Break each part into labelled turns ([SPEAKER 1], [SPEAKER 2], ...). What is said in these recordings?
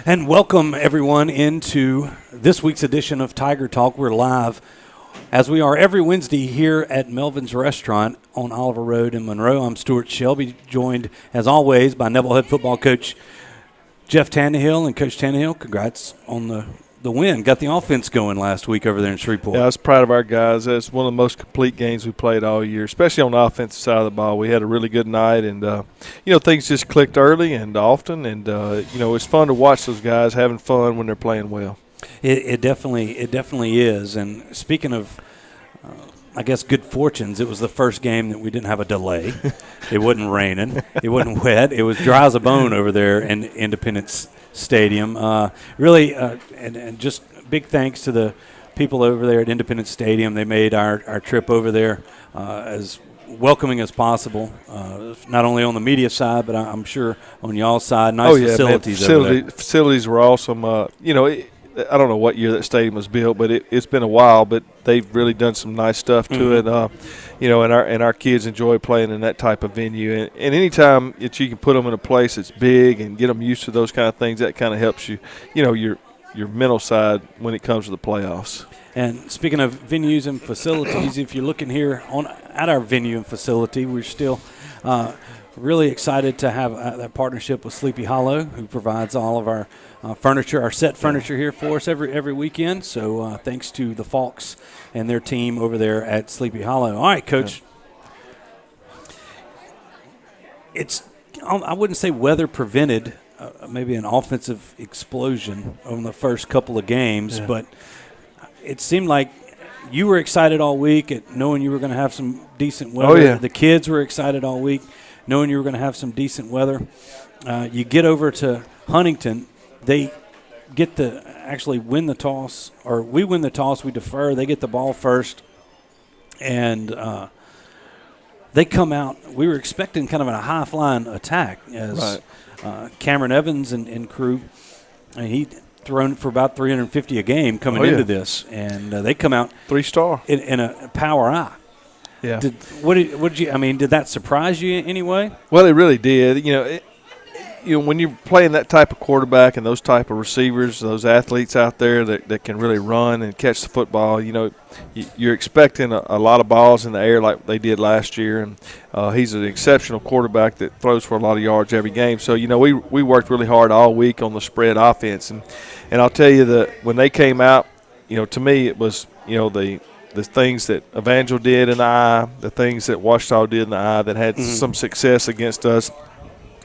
[SPEAKER 1] And welcome, everyone, into this week's edition of Tiger Talk. We're live, as we are every Wednesday, here at Melvin's Restaurant on Oliver Road in Monroe. I'm Stewart Shelby, joined, as always, by Neville head football coach Jeff Tannehill. And Coach Tannehill, congrats on the win. Got the offense going last week over there in Shreveport.
[SPEAKER 2] Yeah, I was proud of our guys. That's one of the most complete games we played all year, especially on the offensive side of the ball. We had a really good night, and, things just clicked early and often. And, it's fun to watch those guys having fun when they're playing well.
[SPEAKER 1] It definitely is. And speaking of, I guess, good fortunes, it was the first game that we didn't have a delay. It wasn't raining. It wasn't wet. It was dry as a bone over there in Independence Stadium. And just big thanks to the people over there at Independence Stadium. They made our trip over there as welcoming as possible, not only on the media side, but I'm sure on y'all's side. Nice facilities over there.
[SPEAKER 2] Facilities were awesome. I don't know what year that stadium was built, but it's been a while. But they've really done some nice stuff to it. And our kids enjoy playing in that type of venue. And anytime that you can put them in a place that's big and get them used to those kind of things, that kind of helps you. Your mental side when it comes to the playoffs. And
[SPEAKER 1] speaking of venues and facilities, if you're looking here at our venue and facility, we're still really excited to have that partnership with Sleepy Hollow, who provides all of our furniture, our set furniture here for us every weekend. So thanks to the Falks and their team over there at Sleepy Hollow. All right, Coach. Yeah. I wouldn't say weather prevented maybe an offensive explosion on the first couple of games, but it seemed like you were excited all week at knowing you were going to have some decent weather. Oh, yeah. The kids were excited all week knowing you were going to have some decent weather. You get over to Huntington. They get to actually win the toss, or we win the toss, we defer. They get the ball first, and they come out. We were expecting kind of a high-flying attack as Cameron Evans and crew, and he thrown for about 350 a game coming into this, and they come out
[SPEAKER 2] 3-star
[SPEAKER 1] in a power eye.
[SPEAKER 2] Yeah.
[SPEAKER 1] Did that surprise you in any way?
[SPEAKER 2] Well, it really did. When you're playing that type of quarterback and those type of receivers, those athletes out there that can really run and catch the football, you're expecting a lot of balls in the air like they did last year. And he's an exceptional quarterback that throws for a lot of yards every game. So, we worked really hard all week on the spread offense. And I'll tell you that when they came out, to me it was, the things that Evangel did in the eye, the things that Washita did in the eye that had some success against us.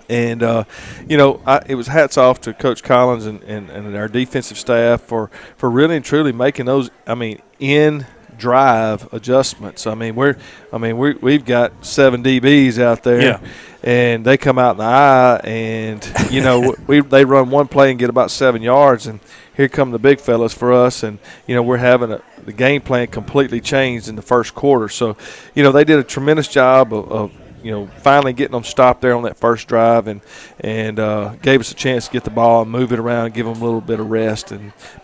[SPEAKER 2] And, it was hats off to Coach Collins and our defensive staff for really and truly making those, in drive adjustments. We've got 7 DBs out there, and they come out in the eye, and, they run one play and get about 7 yards, and here come the big fellas for us, and, we're having the game plan completely changed in the first quarter. So, they did a tremendous job of finally getting them stopped there on that first drive and gave us a chance to get the ball and move it around and give them a little bit of rest.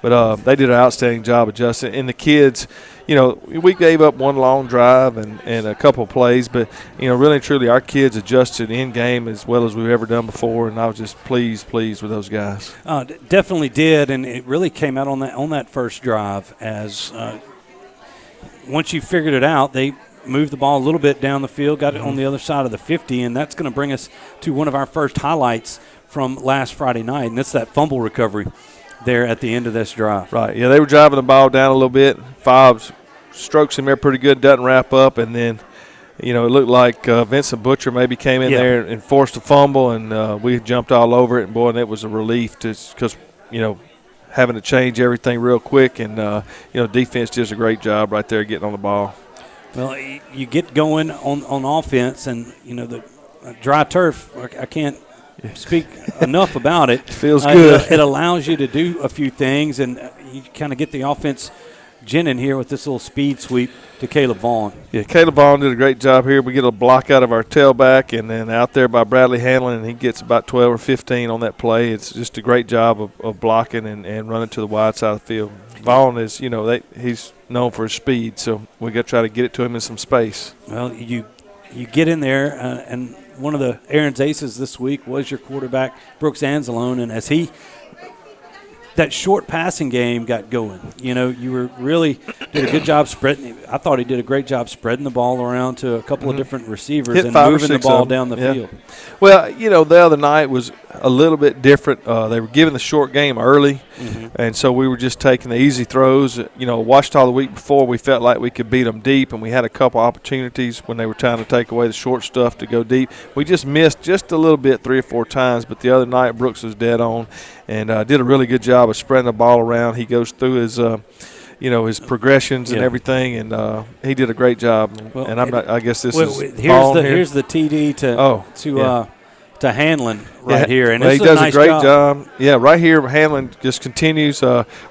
[SPEAKER 2] But they did an outstanding job adjusting. And the kids, we gave up one long drive and a couple of plays, but, really and truly our kids adjusted in game as well as we've ever done before, and I was just pleased with those guys.
[SPEAKER 1] Definitely did, and it really came out on that first drive as once you figured it out, they – moved the ball a little bit down the field, got it on the other side of the 50, and that's going to bring us to one of our first highlights from last Friday night, and that's that fumble recovery there at the end of this drive.
[SPEAKER 2] Right, yeah, they were driving the ball down a little bit. Fobbs strokes him there pretty good, doesn't wrap up, and then, it looked like Vincent Butcher maybe came in there and forced a fumble, and we jumped all over it, and, boy, that was a relief because, having to change everything real quick, and, defense does a great job right there getting on the ball.
[SPEAKER 1] Well, you get going on offense, and, the dry turf, I can't speak enough about it.
[SPEAKER 2] It feels good.
[SPEAKER 1] It allows you to do a few things, and you kind of get the offense ginning here with this little speed sweep to Caleb Vaughn.
[SPEAKER 2] Yeah, Caleb Vaughn did a great job here. We get a block out of our tailback, and then out there by Bradley Hanlon, and he gets about 12 or 15 on that play. It's just a great job of blocking and running to the wide side of the field. Vaughn is, he's known for his speed, so we got to try to get it to him in some space.
[SPEAKER 1] Well, you get in there, and one of the Aaron's aces this week was your quarterback, Brooks Anzalone, and as he that short passing game got going. You know, you were really did a good job spreading. I thought he did a great job spreading the ball around to a couple of different receivers and moving the ball down the field.
[SPEAKER 2] Well, you know, the other night was a little bit different. They were giving the short game early, and so we were just taking the easy throws. You know, Ouachita the week before, we felt like we could beat them deep, and we had a couple opportunities when they were trying to take away the short stuff to go deep. We just missed just a little bit 3 or 4 times, but the other night Brooks was dead on and did a really good job of spreading the ball around. He goes through his his progressions and everything, and he did a great job. Well, and I guess this is
[SPEAKER 1] here's the TD to Hanlon here, and
[SPEAKER 2] he does a great job. Yeah, right here, Hanlon just continues.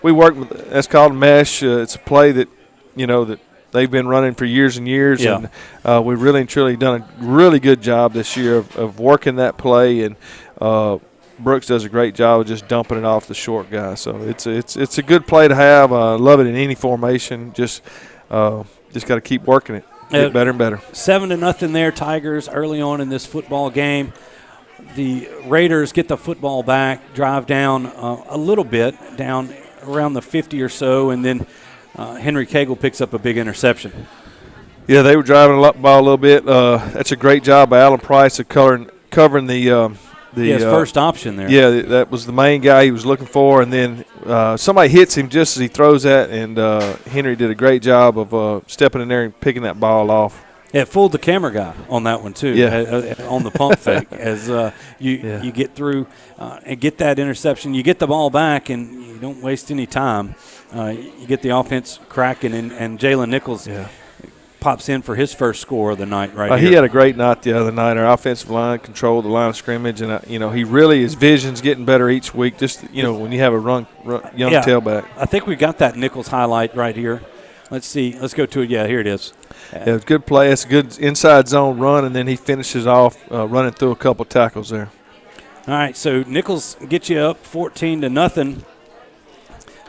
[SPEAKER 2] We work with that's called mesh. It's a play that that they've been running for years and years, and we've really and truly done a really good job this year of working that play, and Brooks does a great job of just dumping it off the short guy. So it's a good play to have. Love it in any formation. Just got to keep working it. Get better and better.
[SPEAKER 1] 7-0 there, Tigers, early on in this football game. The Raiders get the football back, drive down a little bit, down around the 50 or so, and then Henry Cagle picks up a big interception.
[SPEAKER 2] Yeah, they were driving the ball a little bit. That's a great job by Alan Price of covering the
[SPEAKER 1] his first option there.
[SPEAKER 2] Yeah, that was the main guy he was looking for, and then somebody hits him just as he throws that, and Henry did a great job of stepping in there and picking that ball off.
[SPEAKER 1] It fooled the camera guy on that one, too, on the pump fake. As you get through and get that interception, you get the ball back, and you don't waste any time. You get the offense cracking, and Jalen Nichols pops in for his first score of the night here.
[SPEAKER 2] He had a great night the other night. Our offensive line controlled the line of scrimmage, and, he really – his vision's getting better each week, just, when you have a young tailback.
[SPEAKER 1] I think we got that Nichols highlight right here. Let's see. Let's go to it. Yeah, here it is.
[SPEAKER 2] Yeah, it was a good play. It's a good inside zone run, and then he finishes off running through a couple tackles there.
[SPEAKER 1] All right, so Nichols gets you up 14-0.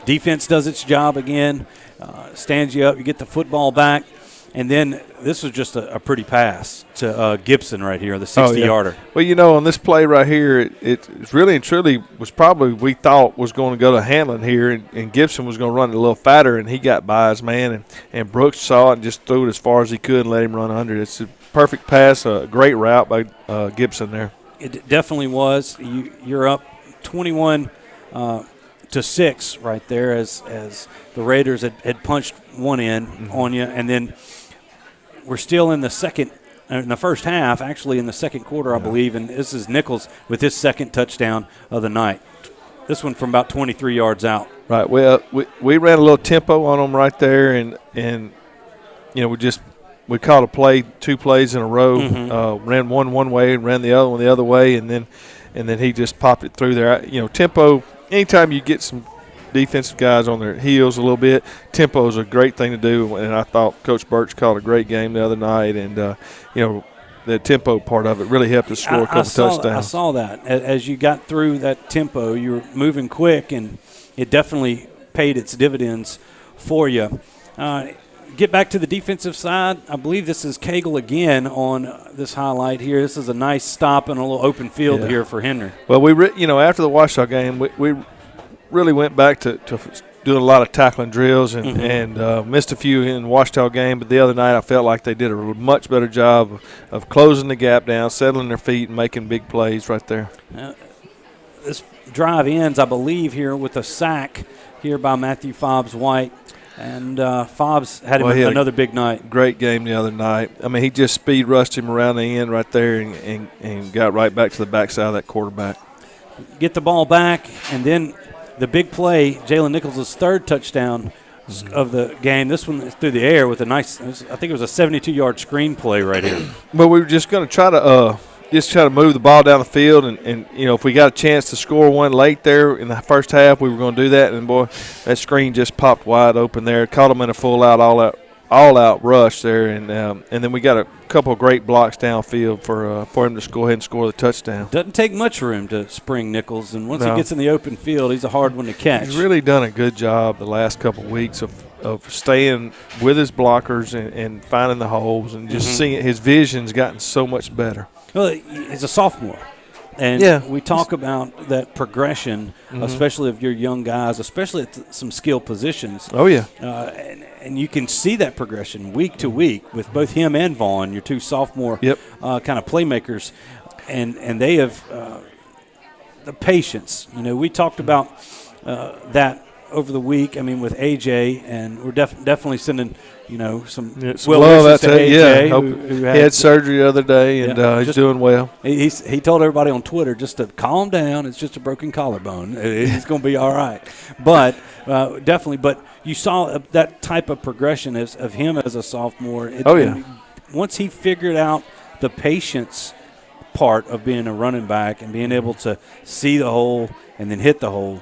[SPEAKER 1] Defense does its job again, stands you up. You get the football back, and then this was just a pretty pass to Gibson right here, the 60-yarder.
[SPEAKER 2] Well, on this play right here, it really and truly was probably we thought was going to go to Hanlon here, and Gibson was going to run it a little fatter, and he got by his man, and Brooks saw it and just threw it as far as he could and let him run under it. It's a perfect pass, a great route by Gibson there. It
[SPEAKER 1] definitely was. You're up 21 to 6 right there as the Raiders had punched one in on you, and then we're still in the first half, actually in the second quarter, I believe, and this is Nichols with his second touchdown of the night. This one from about 23 yards out.
[SPEAKER 2] Right. Well, we ran a little tempo on them right there, and we caught a play, 2 plays in a row. Ran one way and ran the other one the other way, and then he just popped it through there. Tempo. Anytime you get some defensive guys on their heels a little bit, tempo is a great thing to do, and I thought Coach Birch called a great game the other night, and the tempo part of it really helped us score a couple touchdowns.
[SPEAKER 1] I saw that. As you got through that tempo, you were moving quick, and it definitely paid its dividends for you. Get back to the defensive side. I believe this is Cagle again on this highlight here. This is a nice stop and a little open field here for Henry.
[SPEAKER 2] Well, after the Ouachita game, we really went back to doing a lot of tackling drills and missed a few in the Ouachita game. But the other night I felt like they did a much better job of closing the gap down, settling their feet, and making big plays right there.
[SPEAKER 1] This drive ends, I believe, here with a sack here by Matthew Fobbs-White. And Fobbs had another big night.
[SPEAKER 2] Great game the other night. I mean, he just speed rushed him around the end right there and got right back to the backside of that quarterback.
[SPEAKER 1] Get the ball back, and then the big play, Jalen Nichols' third touchdown of the game. This one through the air with I think it was a 72-yard screen play right here.
[SPEAKER 2] But we were just going to try to move the ball down the field, and if we got a chance to score one late there in the first half, we were going to do that. And boy, that screen just popped wide open there. Caught them in a full out, all out rush there, and then we got a couple of great blocks downfield for him to go ahead and score the touchdown.
[SPEAKER 1] Doesn't take much room to spring Nichols, and once he gets in the open field, he's a hard one to catch.
[SPEAKER 2] He's really done a good job the last couple of weeks of staying with his blockers and finding the holes and just seeing it. His vision's gotten so much better.
[SPEAKER 1] Well, he's a sophomore. And we talk about that progression, especially of your young guys, especially at some skill positions.
[SPEAKER 2] Oh, yeah.
[SPEAKER 1] And you can see that progression week to week with both him and Vaughn, your two sophomore kind of playmakers. And they have the patience. We talked about that over the week. I mean, with AJ, and we're definitely sending – some well wishes to AJ. Who
[SPEAKER 2] had surgery the other day, and he's doing well.
[SPEAKER 1] He told everybody on Twitter just to calm down. It's just a broken collarbone. He's going to be all right. But definitely. But you saw that type of progression of him as a sophomore. Once he figured out the patience part of being a running back and being able to see the hole and then hit the hole,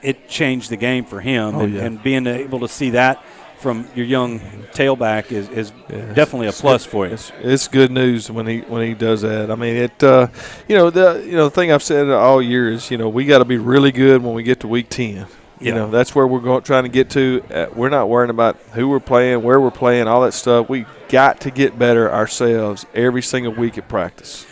[SPEAKER 1] it changed the game for him. And being able to see that from your young tailback is definitely a plus for you.
[SPEAKER 2] It's good news when he does that. I mean, the thing I've said all year is we got to be really good when we get to week 10. That's where we're trying to get to. We're not worrying about who we're playing, where we're playing, all that stuff. We got to get better ourselves every single week at practice.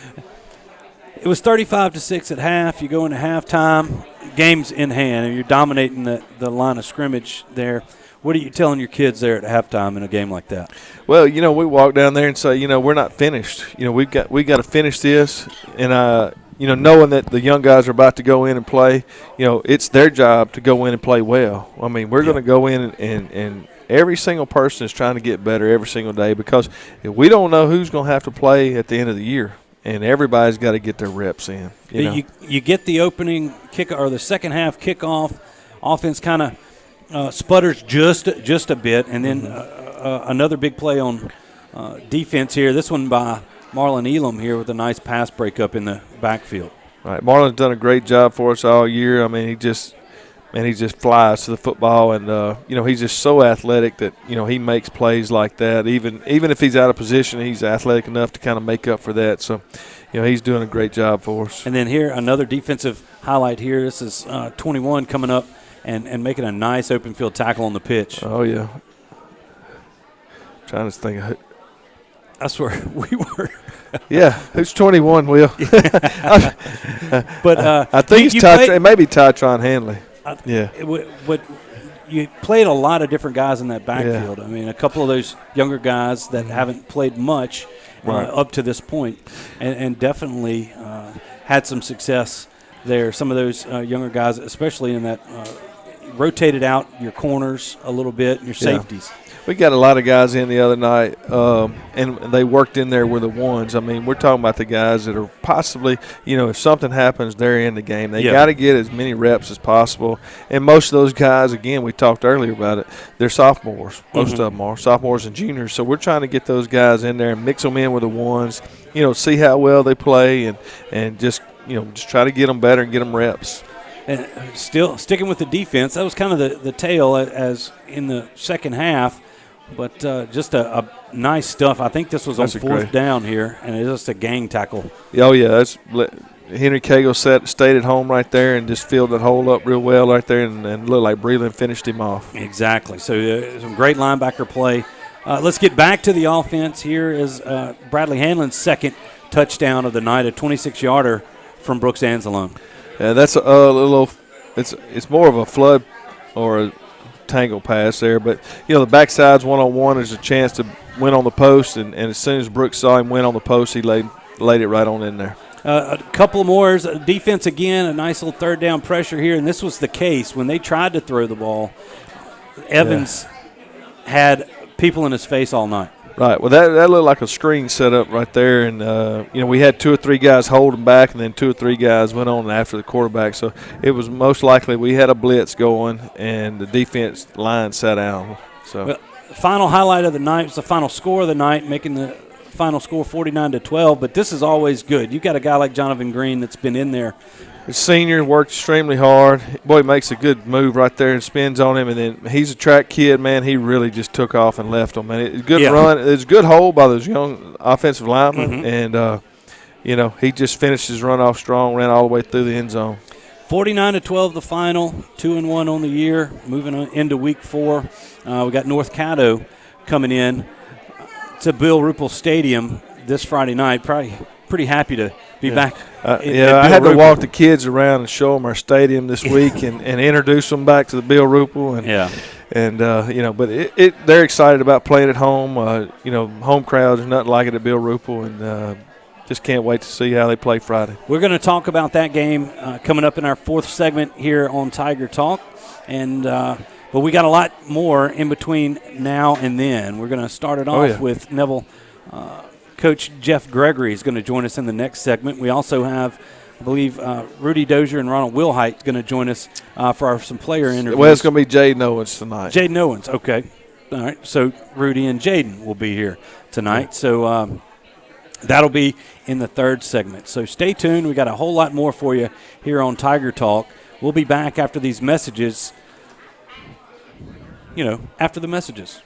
[SPEAKER 1] It was 35-6 at half. You go into halftime, game's in hand, and you're dominating the line of scrimmage there. What are you telling your kids there at halftime in a game like that?
[SPEAKER 2] Well, we walk down there and say, we're not finished. We got to finish this, and knowing that the young guys are about to go in and play, it's their job to go in and play well. I mean, we're going to go in and every single person is trying to get better every single day, because if we don't know who's going to have to play at the end of the year, and everybody's got to get their reps in.
[SPEAKER 1] You get the opening kick or the second half kickoff, offense kind of sputters just a bit, and then another big play on defense here. This one by Marlon Elam here with a nice pass breakup in the backfield.
[SPEAKER 2] All right, Marlon's done a great job for us all year. I mean, he just flies to the football, and he's just so athletic that he makes plays like that. Even if he's out of position, he's athletic enough to kind of make up for that. So, he's doing a great job for us.
[SPEAKER 1] And then here, another defensive highlight here. This is 21 coming up and making a nice open field tackle on the pitch.
[SPEAKER 2] Oh, yeah. Trying to think of it.
[SPEAKER 1] That's where we were.
[SPEAKER 2] Yeah, who's 21, Will?
[SPEAKER 1] But
[SPEAKER 2] I think it may be Tytron Hanley.
[SPEAKER 1] But you played a lot of different guys in that backfield. Yeah. I mean, a couple of those younger guys that haven't played much up to this point, and definitely had some success there. Some of those younger guys, especially in that, rotated out your corners a little bit and your safeties.
[SPEAKER 2] We got a lot of guys in the other night, and they worked in there with the ones. I mean, we're talking about the guys that are possibly, if something happens, they're in the game. They got to get as many reps as possible. And most of those guys, again, we talked earlier about it, they're sophomores. Most of them are sophomores and juniors. So we're trying to get those guys in there and mix them in with the ones, see how well they play and just try to get them better and get them reps.
[SPEAKER 1] And still sticking with the defense, that was kind of the tail as in the second half. But just a nice stuff. I think this was on fourth down here, and it's just a gang tackle.
[SPEAKER 2] Oh, yeah. That's Henry Cagle stayed at home right there and just filled that hole up real well right there and looked like Breland finished him off.
[SPEAKER 1] Exactly. So some great linebacker play. Let's get back to the offense. Here is Bradley Hanlon's second touchdown of the night, a 26-yarder from Brooks Anzalone.
[SPEAKER 2] Yeah, that's a little – it's more of a flood or a tangle pass there, but the backside's one-on-one. There's a chance to win on the post, and as soon as Brooks saw him win on the post, he laid it right on in there.
[SPEAKER 1] A couple more. Defense again, a nice little third down pressure here, and this was the case when they tried to throw the ball. Evans had people in his face all night.
[SPEAKER 2] Right. Well, that looked like a screen set up right there, and we had 2 or 3 guys holding back, and then 2 or 3 guys went on after the quarterback. So it was most likely we had a blitz going, and the defense line sat down. So
[SPEAKER 1] the final highlight of the night was the final score of the night, making the final score 49-12. But this is always good. You got a guy like Jonathan Green that's been in there.
[SPEAKER 2] The senior worked extremely hard. Boy, makes a good move right there and spins on him. And then he's a track kid, man. He really just took off and left him. Man, it's a good run. It's a good hold by those young offensive linemen. And, he just finished his run off strong, ran all the way through the end zone.
[SPEAKER 1] 49-12 the final, 2-1 on the year, moving on into week 4. We got North Caddo coming in to Bill Ruppel Stadium this Friday night. Probably pretty happy to be back.
[SPEAKER 2] I had to walk the kids around and show them our stadium this week and introduce them back to the Bill Rupel. But they're excited about playing at home. Home crowds, nothing like it at Bill Rupel, and just can't wait to see how they play Friday.
[SPEAKER 1] We're going to talk about that game coming up in our fourth segment here on Tiger Talk, but we got a lot more in between now and then. We're going to start it off with Neville. Coach Jeff Gregory is going to join us in the next segment. We also have, I believe, Rudy, Dozier, and Ronald Wilhite going to join us for some player interviews.
[SPEAKER 2] Well, it's going to be Jaden Owens tonight.
[SPEAKER 1] Jaden Owens, okay. All right, so Rudy and Jaden will be here tonight. Yeah. So that'll be in the third segment. So stay tuned. We got a whole lot more for you here on Tiger Talk. We'll be back after these messages. After the messages.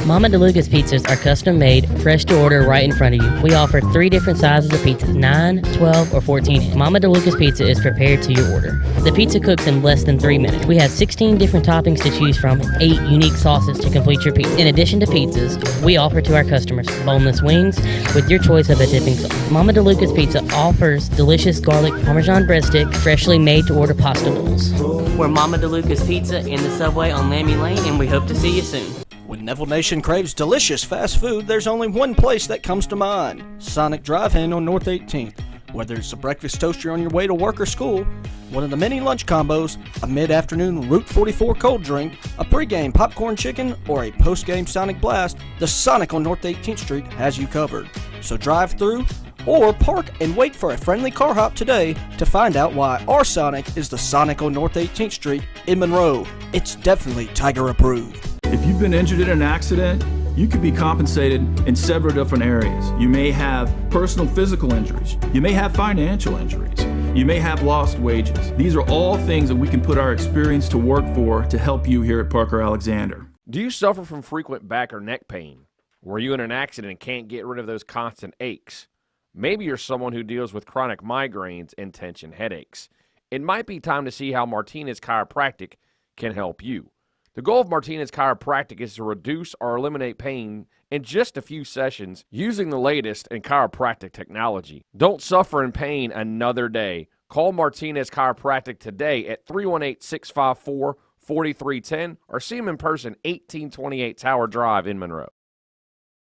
[SPEAKER 3] Mama DeLuca's pizzas are custom made, fresh to order right in front of you. We offer 3 different sizes of pizzas, 9, 12, or 14. Mama DeLuca's pizza is prepared to your order. The pizza cooks in less than 3 minutes. We have 16 different toppings to choose from, 8 unique sauces to complete your pizza. In addition to pizzas, we offer to our customers boneless wings with your choice of a dipping sauce. Mama DeLuca's Pizza offers delicious garlic Parmesan breadstick, freshly made to order pasta bowls. We're Mama DeLuca's Pizza in the Subway on Lammy Lane, and we hope to see you soon.
[SPEAKER 4] When Neville Nation craves delicious fast food, there's only one place that comes to mind: Sonic Drive-In on North 18th. Whether it's a breakfast toaster on your way to work or school, one of the many lunch combos, a mid-afternoon Route 44 cold drink, a pregame popcorn chicken, or a postgame Sonic Blast, the Sonic on North 18th Street has you covered. So drive through or park and wait for a friendly car hop today to find out why our Sonic is the Sonic on North 18th Street in Monroe. It's definitely Tiger approved.
[SPEAKER 5] If you've been injured in an accident, you could be compensated in several different areas. You may have personal physical injuries. You may have financial injuries. You may have lost wages. These are all things that we can put our experience to work for to help you here at Parker Alexander.
[SPEAKER 6] Do you suffer from frequent back or neck pain? Were you in an accident and can't get rid of those constant aches? Maybe you're someone who deals with chronic migraines and tension headaches. It might be time to see how Martinez Chiropractic can help you. The goal of Martinez Chiropractic is to reduce or eliminate pain in just a few sessions using the latest in chiropractic technology. Don't suffer in pain another day. Call Martinez Chiropractic today at 318-654-4310 or see them in person, 1828 Tower Drive in Monroe.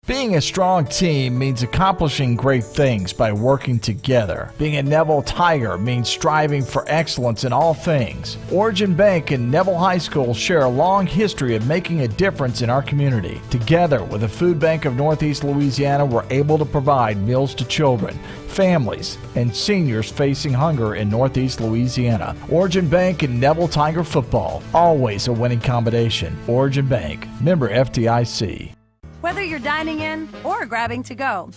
[SPEAKER 7] Being a strong team means accomplishing great things by working together. Being a Neville Tiger means striving for excellence in all things. Origin Bank and Neville High School share a long history of making a difference in our community. Together with the Food Bank of Northeast Louisiana, we're able to provide meals to children, families, and seniors facing hunger in Northeast Louisiana. Origin Bank and Neville Tiger football, always a winning combination. Origin Bank, member FDIC.
[SPEAKER 8] Whether you're dining in or grabbing to go,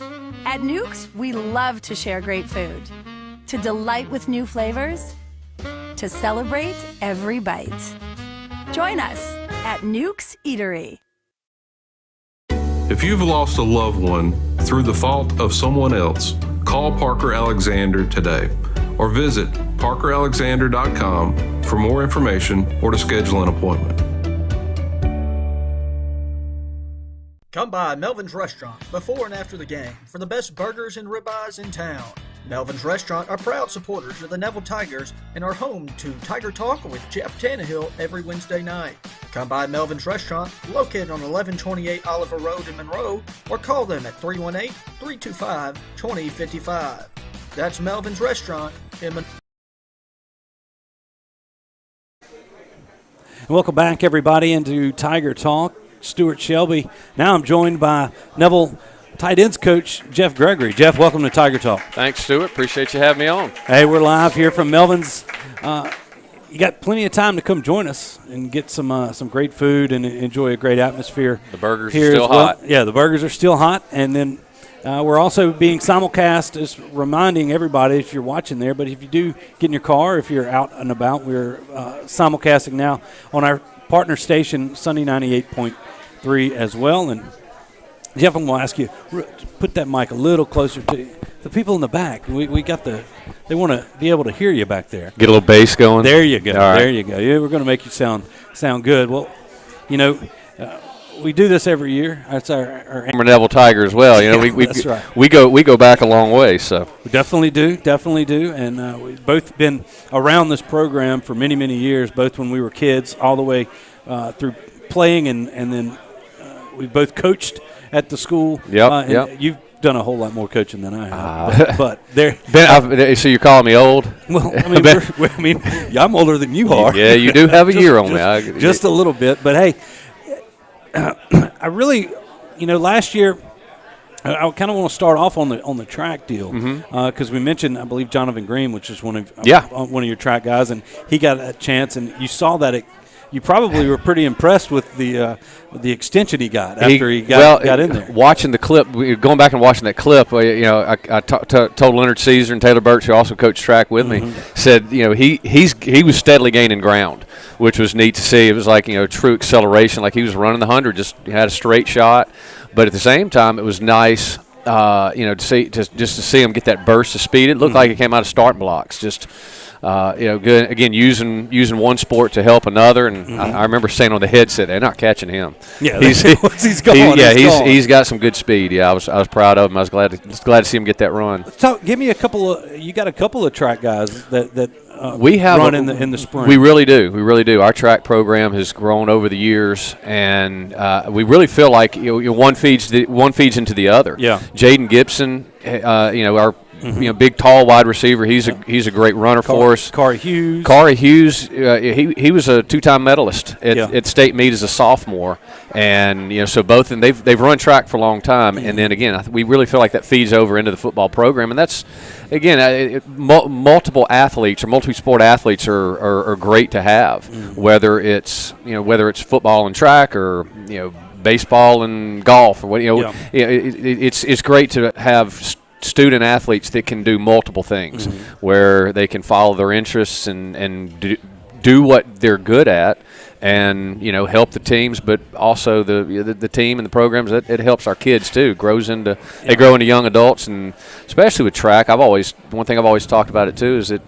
[SPEAKER 8] at Nukes, we love to share great food, to delight with new flavors, to celebrate every bite. Join us at Nukes Eatery.
[SPEAKER 9] If you've lost a loved one through the fault of someone else, call Parker Alexander today or visit parkeralexander.com for more information or to schedule an appointment.
[SPEAKER 4] Come by Melvin's Restaurant before and after the game for the best burgers and ribeyes in town. Melvin's Restaurant are proud supporters of the Neville Tigers and are home to Tiger Talk with Jeff Tannehill every Wednesday night. Come by Melvin's Restaurant, located on 1128 Oliver Road in Monroe, or call them at 318-325-2055. That's Melvin's Restaurant in Monroe.
[SPEAKER 1] Welcome back, everybody, into Tiger Talk. Stewart Shelby. Now I'm joined by Neville tight ends coach Jeff Gregory. Jeff, welcome to Tiger Talk.
[SPEAKER 10] Thanks, Stewart. Appreciate you having me on.
[SPEAKER 1] Hey, we're live here from Melvin's. You got plenty of time to come join us and get some great food and enjoy a great atmosphere.
[SPEAKER 10] The burgers
[SPEAKER 1] here
[SPEAKER 10] are still hot.
[SPEAKER 1] Yeah, the burgers are still hot. And then we're also being simulcast, just reminding everybody if you're watching there, but if you do get in your car, if you're out and about, we're simulcasting now on our partner station, Sunny 98.3 as well. And Jeff, I'm going to ask you, put that mic a little closer to the people in the back. We got they want to be able to hear you back there.
[SPEAKER 10] Get a little bass going.
[SPEAKER 1] There you go.
[SPEAKER 10] All right.
[SPEAKER 1] There you go. Yeah, we're going to make you sound good. Well, you know, we do this every year. That's our
[SPEAKER 10] I'm a Neville Tiger as well. You know,
[SPEAKER 1] that's right.
[SPEAKER 10] we go back a long way. So
[SPEAKER 1] we definitely do, and we've both been around this program for many, many years, both when we were kids, all the way through playing, and then we've both coached at the school.
[SPEAKER 10] Yep.
[SPEAKER 1] You've done a whole lot more coaching than I have, but there.
[SPEAKER 10] So you're calling me old?
[SPEAKER 1] Well, I mean, I'm older than you are.
[SPEAKER 10] Yeah, you do have a year on me.
[SPEAKER 1] Just a little bit, but hey, I really, last year. I kind of want to start off on the track deal because we mentioned, I believe, Jonathan Green, which is one of your track guys, and he got a chance, and you saw that you probably were pretty impressed with the extension he got after he got in there.
[SPEAKER 10] Watching the clip, going back and watching that clip, I told Leonard Caesar and Taylor Birch, who also coached track with me, said he was steadily gaining ground, which was neat to see. It was like true acceleration, like he was running the 100, just had a straight shot. But at the same time, it was nice, to see him get that burst of speed. It looked like it came out of starting blocks. Just, good. Again, using one sport to help another. And I remember saying on the headset, they're not catching him.
[SPEAKER 1] Yeah, he's gone.
[SPEAKER 10] He's got some good speed. Yeah, I was proud of him. I was glad to see him get that run.
[SPEAKER 1] So, give me you got a couple of track guys that.
[SPEAKER 10] We have
[SPEAKER 1] run in the spring.
[SPEAKER 10] We really do. Our track program has grown over the years, and we really feel like one feeds into the other. Yeah, Jaden Gibson, our big tall wide receiver. He's a great runner for us.
[SPEAKER 1] Corey Hughes.
[SPEAKER 10] He was a 2-time medalist at state meet as a sophomore, and so both and they've run track for a long time. And then again, we really feel like that feeds over into the football program, and that's. Again, multiple athletes or multi-sport athletes are great to have, whether it's football and track or baseball and golf or what it's great to have student athletes that can do multiple things, where they can follow their interests and do what they're good at. And help the teams, but also the team and the programs. It helps our kids too. They grow into young adults, and especially with track. One thing I've always talked about it too is that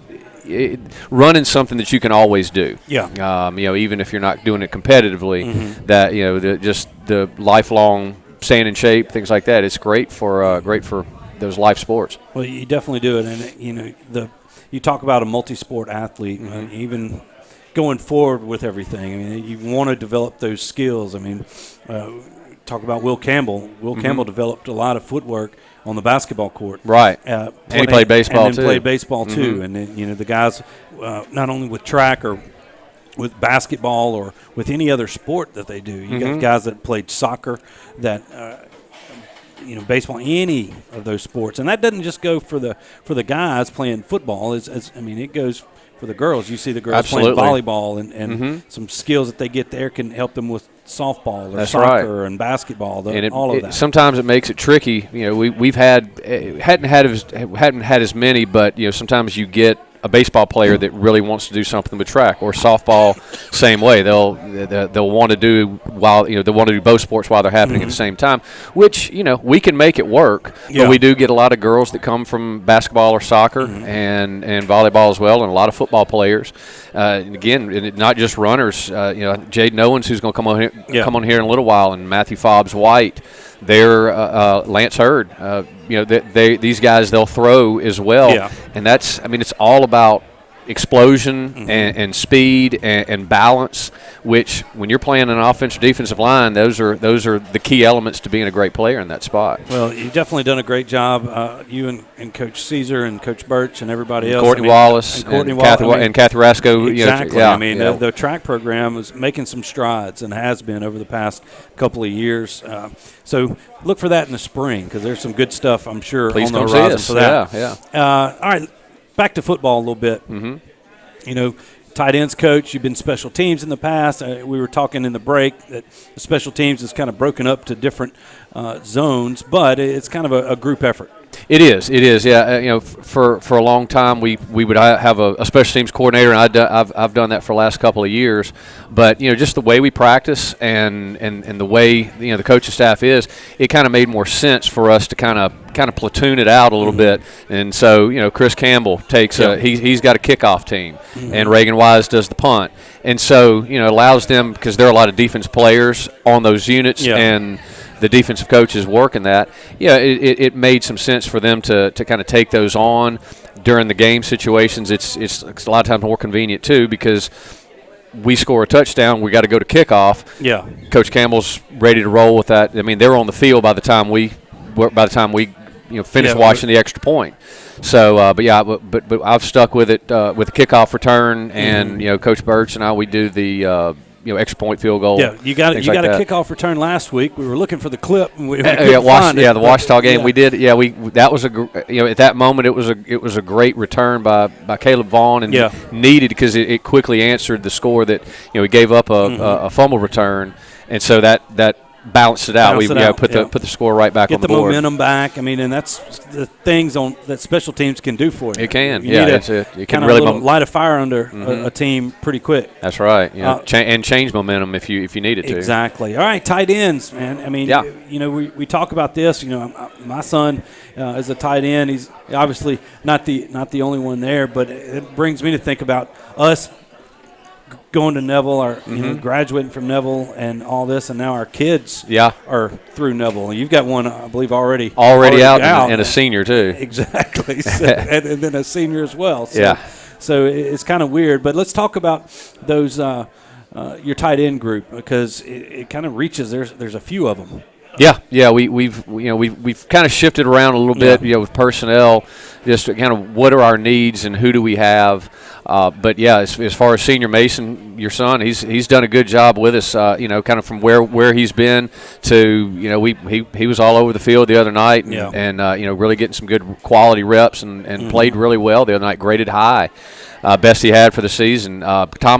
[SPEAKER 10] running something that you can always do. Yeah. Even if you're not doing it competitively, that the lifelong staying in shape, things like that. It's great for those life sports.
[SPEAKER 1] Well, you definitely do it, and you talk about a multi-sport athlete, even. Going forward with everything, I mean, you want to develop those skills. I mean, talk about Will Campbell. Will Campbell developed a lot of footwork on the basketball court.
[SPEAKER 10] Right. And he played baseball too.
[SPEAKER 1] Played baseball too. And then, the guys, not only with track or with basketball or with any other sport that they do. You got guys that played soccer, that baseball, any of those sports, and that doesn't just go for the guys playing football. It goes. For the girls, you see the girls playing volleyball and some skills that they get there can help them with softball or soccer and basketball. All of that.
[SPEAKER 10] Sometimes it makes it tricky. We've hadn't had as many, but sometimes you get a baseball player that really wants to do something with track, or softball, same way. They'll want to do they want to do both sports while they're happening at the same time, which we can make it work. But we do get a lot of girls that come from basketball or soccer and volleyball as well, and a lot of football players. Again, not just runners. Jaden Owens, who's going to come on here in a little while, and Matthew Fobbs White. They're Lance Hurd. These guys, they'll throw as well, and it's all about explosion and speed and balance. Which, when you're playing an offensive defensive line, those are the key elements to being a great player in that spot.
[SPEAKER 1] Well, you've definitely done a great job, you and Coach Caesar and Coach Birch and everybody else.
[SPEAKER 10] Courtney Wallace and Kathy Rasco.
[SPEAKER 1] Exactly. The track program is making some strides and has been over the past couple of years. So look for that in the spring, because there's some good stuff, I'm sure,
[SPEAKER 10] Please
[SPEAKER 1] on the horizon for that.
[SPEAKER 10] Yeah.
[SPEAKER 1] All right, back to football a little bit. Tight ends coach, you've been special teams in the past. We were talking in the break that the special teams is kind of broken up to different zones, but it's kind of a group effort.
[SPEAKER 10] It is. Yeah, for a long time we would have a special teams coordinator, and I've done that for the last couple of years. But just the way we practice and the way the coaching staff is, it kind of made more sense for us to kind of platoon it out a little bit. And so Chris Campbell takes he's got a kickoff team, and Reagan Wise does the punt, and so it allows them, because there are a lot of defense players on those units, and the defensive coach is working that. It made some sense for them to kind of take those on during the game situations. It's a lot of times more convenient too, because we score a touchdown, we got to go to kickoff. Yeah, Coach Campbell's ready to roll with that. I mean, they're on the field by the time we finish watching the extra point. So, but I've stuck with it with the kickoff return, and Coach Birch and I, we do the extra point field goal. Yeah,
[SPEAKER 1] you got a kickoff return last week. We were looking for the clip, and we couldn't find it.
[SPEAKER 10] Yeah, the Washita game we did. Yeah, that was at that moment it was a great return by Caleb Vaughn, and needed, because it quickly answered the score that he gave up a fumble return, and so that balanced it out. Put the score right back on the board.
[SPEAKER 1] Get the momentum back. I mean, and that's the things that special teams can do for you.
[SPEAKER 10] It can.
[SPEAKER 1] You can really light a fire under a team pretty quick.
[SPEAKER 10] That's right. And change momentum if you need it to.
[SPEAKER 1] Exactly. All right, tight ends, man. I mean, we talk about this. My son is a tight end. He's obviously not the only one there, but it brings me to think about us going to Neville, or graduating from Neville and all this, and now our kids are through Neville. You've got one, I believe, already out
[SPEAKER 10] and a senior too.
[SPEAKER 1] Exactly, and then a senior as well. So it's kind of weird. But let's talk about those your tight end group, because it kind of reaches. There's a few of them.
[SPEAKER 10] Yeah. We've kind of shifted around a little bit, with personnel, just kind of what are our needs and who do we have. But as far as Senior Mason, your son, he's done a good job with us. Kind of from where he's been to he was all over the field the other night, and really getting some good quality reps and played really well the other night. Graded high, best he had for the season.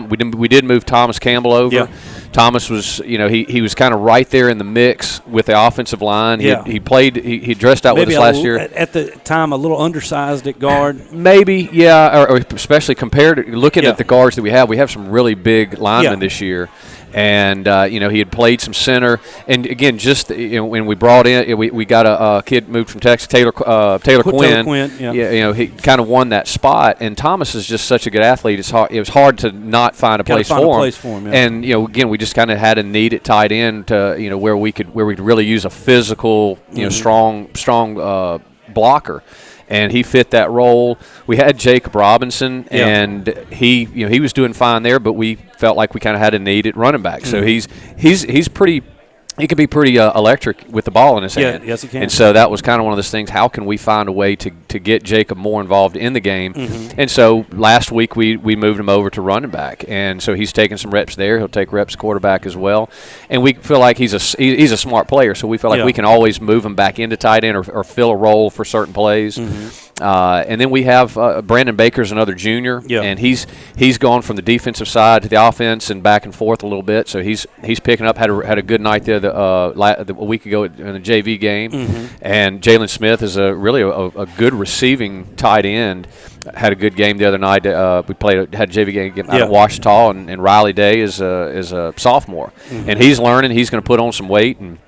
[SPEAKER 10] We did move Thomas Campbell over. Yeah. Thomas was, he was kind of right there in the mix with the offensive line. He played, he dressed out with us last year.
[SPEAKER 1] At the time, a little undersized at guard.
[SPEAKER 10] Maybe, or especially looking at the guards that we have some really big linemen this year. And he had played some center, and again, just when we brought in, we got a kid moved from Texas, Taylor Quinn. He kind of won that spot. And Thomas is just such a good athlete. It was hard to not find a place for him. And again, we just kind of had a need at tight end to where we could really use a physical, strong blocker. And he fit that role. We had Jacob Robinson, and he was doing fine there, but we felt like we kind of had a need at running back. So he's pretty. He can be pretty electric with the ball in his hand.
[SPEAKER 1] Yes, he can.
[SPEAKER 10] And so that was kind of one of those things. How can we find a way to get Jacob more involved in the game? And so last week we moved him over to running back, and so he's taking some reps there. He'll take reps quarterback as well. And we feel like he's a smart player, so we feel like we can always move him back into tight end or fill a role for certain plays. And then we have Brandon Baker's another junior, and he's gone from the defensive side to the offense and back and forth a little bit. So he's picking up. Had a good night there a week ago in the JV game. And Jalen Smith is really a good receiving tight end. Had a good game the other night. We had a JV game out at Washita, and Riley Day is a sophomore, and he's learning. He's going to put on some weight and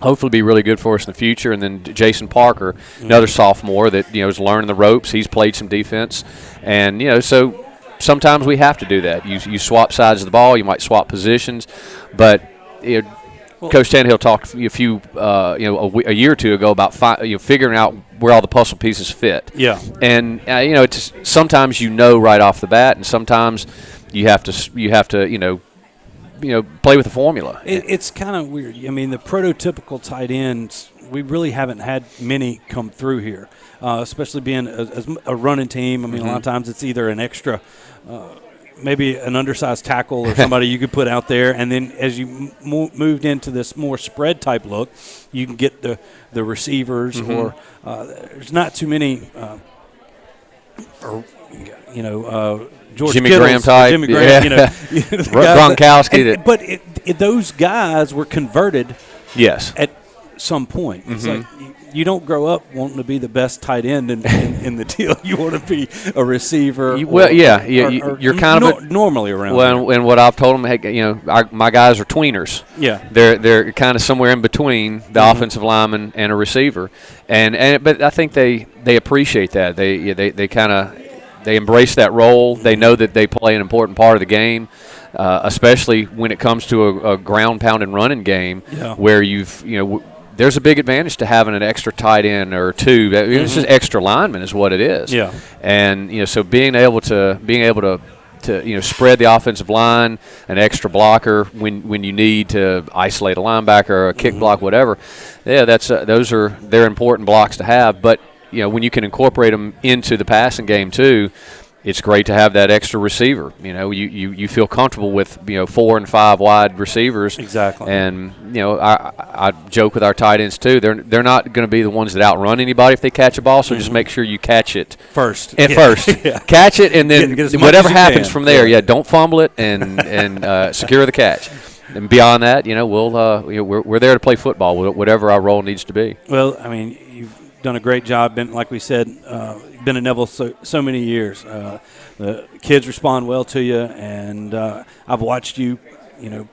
[SPEAKER 10] hopefully be really good for us in the future. And then Jason Parker, another sophomore that is learning the ropes. He's played some defense, and so sometimes we have to do that. You swap sides of the ball. You might swap positions, but Coach Tannehill talked a year or two ago about figuring out where all the puzzle pieces fit. Yeah, and it's sometimes right off the bat, and sometimes you have to play with the formula.
[SPEAKER 1] It's kind of weird. I mean, the prototypical tight ends, we really haven't had many come through here, especially being a running team. I mean, a lot of times it's either an extra, maybe an undersized tackle or somebody you could put out there, and then as you moved into this more spread type look, you can get the receivers, or there's not too many, George
[SPEAKER 10] Jimmy
[SPEAKER 1] Kittles,
[SPEAKER 10] Graham type,
[SPEAKER 1] Jimmy Graham,
[SPEAKER 10] Gronkowski.
[SPEAKER 1] But those guys were converted.
[SPEAKER 10] Yes.
[SPEAKER 1] At some point, it's like you don't grow up wanting to be the best tight end in the deal. You want to be a receiver.
[SPEAKER 10] You're kind of
[SPEAKER 1] normally around.
[SPEAKER 10] Well, and what I've told them, hey, my guys are tweeners.
[SPEAKER 1] Yeah,
[SPEAKER 10] they're kind of somewhere in between the offensive lineman and a receiver, but I think they appreciate that. They embrace that role. They know that they play an important part of the game. Especially when it comes to a ground pound and running game, where there's a big advantage to having an extra tight end or two. It's just extra lineman is what it is.
[SPEAKER 1] Yeah,
[SPEAKER 10] and so being able to spread the offensive line, an extra blocker when you need to isolate a linebacker or a kick block, whatever. Yeah, they're important blocks to have. But when you can incorporate them into the passing game too. It's great to have that extra receiver. You feel comfortable with 4 and 5 wide receivers.
[SPEAKER 1] Exactly.
[SPEAKER 10] And I joke with our tight ends too. They're not going to be the ones that outrun anybody if they catch a ball. So just make sure you catch it
[SPEAKER 1] first.
[SPEAKER 10] Catch it, and then
[SPEAKER 1] get
[SPEAKER 10] whatever happens from there, don't fumble it and secure the catch. And beyond that, we're there to play football, whatever our role needs to be.
[SPEAKER 1] Well, I mean, you've done a great job. Like we said. Been at Neville so many years. The kids respond well to you, and I've watched you,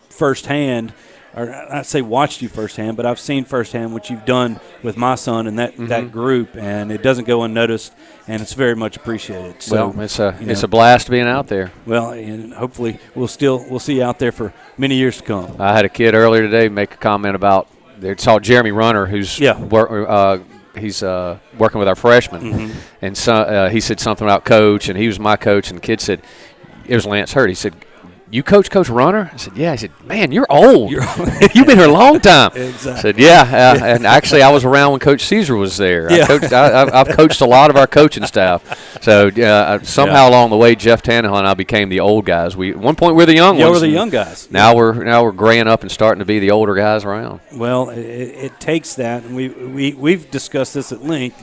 [SPEAKER 1] firsthand. Or I say watched you firsthand, but I've seen firsthand what you've done with my son and that group, and it doesn't go unnoticed, and it's very much appreciated. So,
[SPEAKER 10] it's a blast being out there.
[SPEAKER 1] Well, and hopefully we'll see you out there for many years to come.
[SPEAKER 10] I had a kid earlier today make a comment about they saw Jeremy Runner, who's he's working with our freshmen, and so he said something about coach, and he was my coach, and the kid said, it was Lance Hurd. He said, "You coach Coach Runner?" I said, "Yeah." He said, "Man, you're old. You've been here a long time."
[SPEAKER 1] Exactly.
[SPEAKER 10] I said, "Yeah." And actually, I was around when Coach Caesar was there.
[SPEAKER 1] Yeah.
[SPEAKER 10] I've coached a lot of our coaching staff. So somehow along the way, Jeff Tannehill and I became the old guys. At one point, we're the young ones.
[SPEAKER 1] We're the young guys.
[SPEAKER 10] Now we're graying up and starting to be the older guys around.
[SPEAKER 1] Well, it takes that, and we've discussed this at length.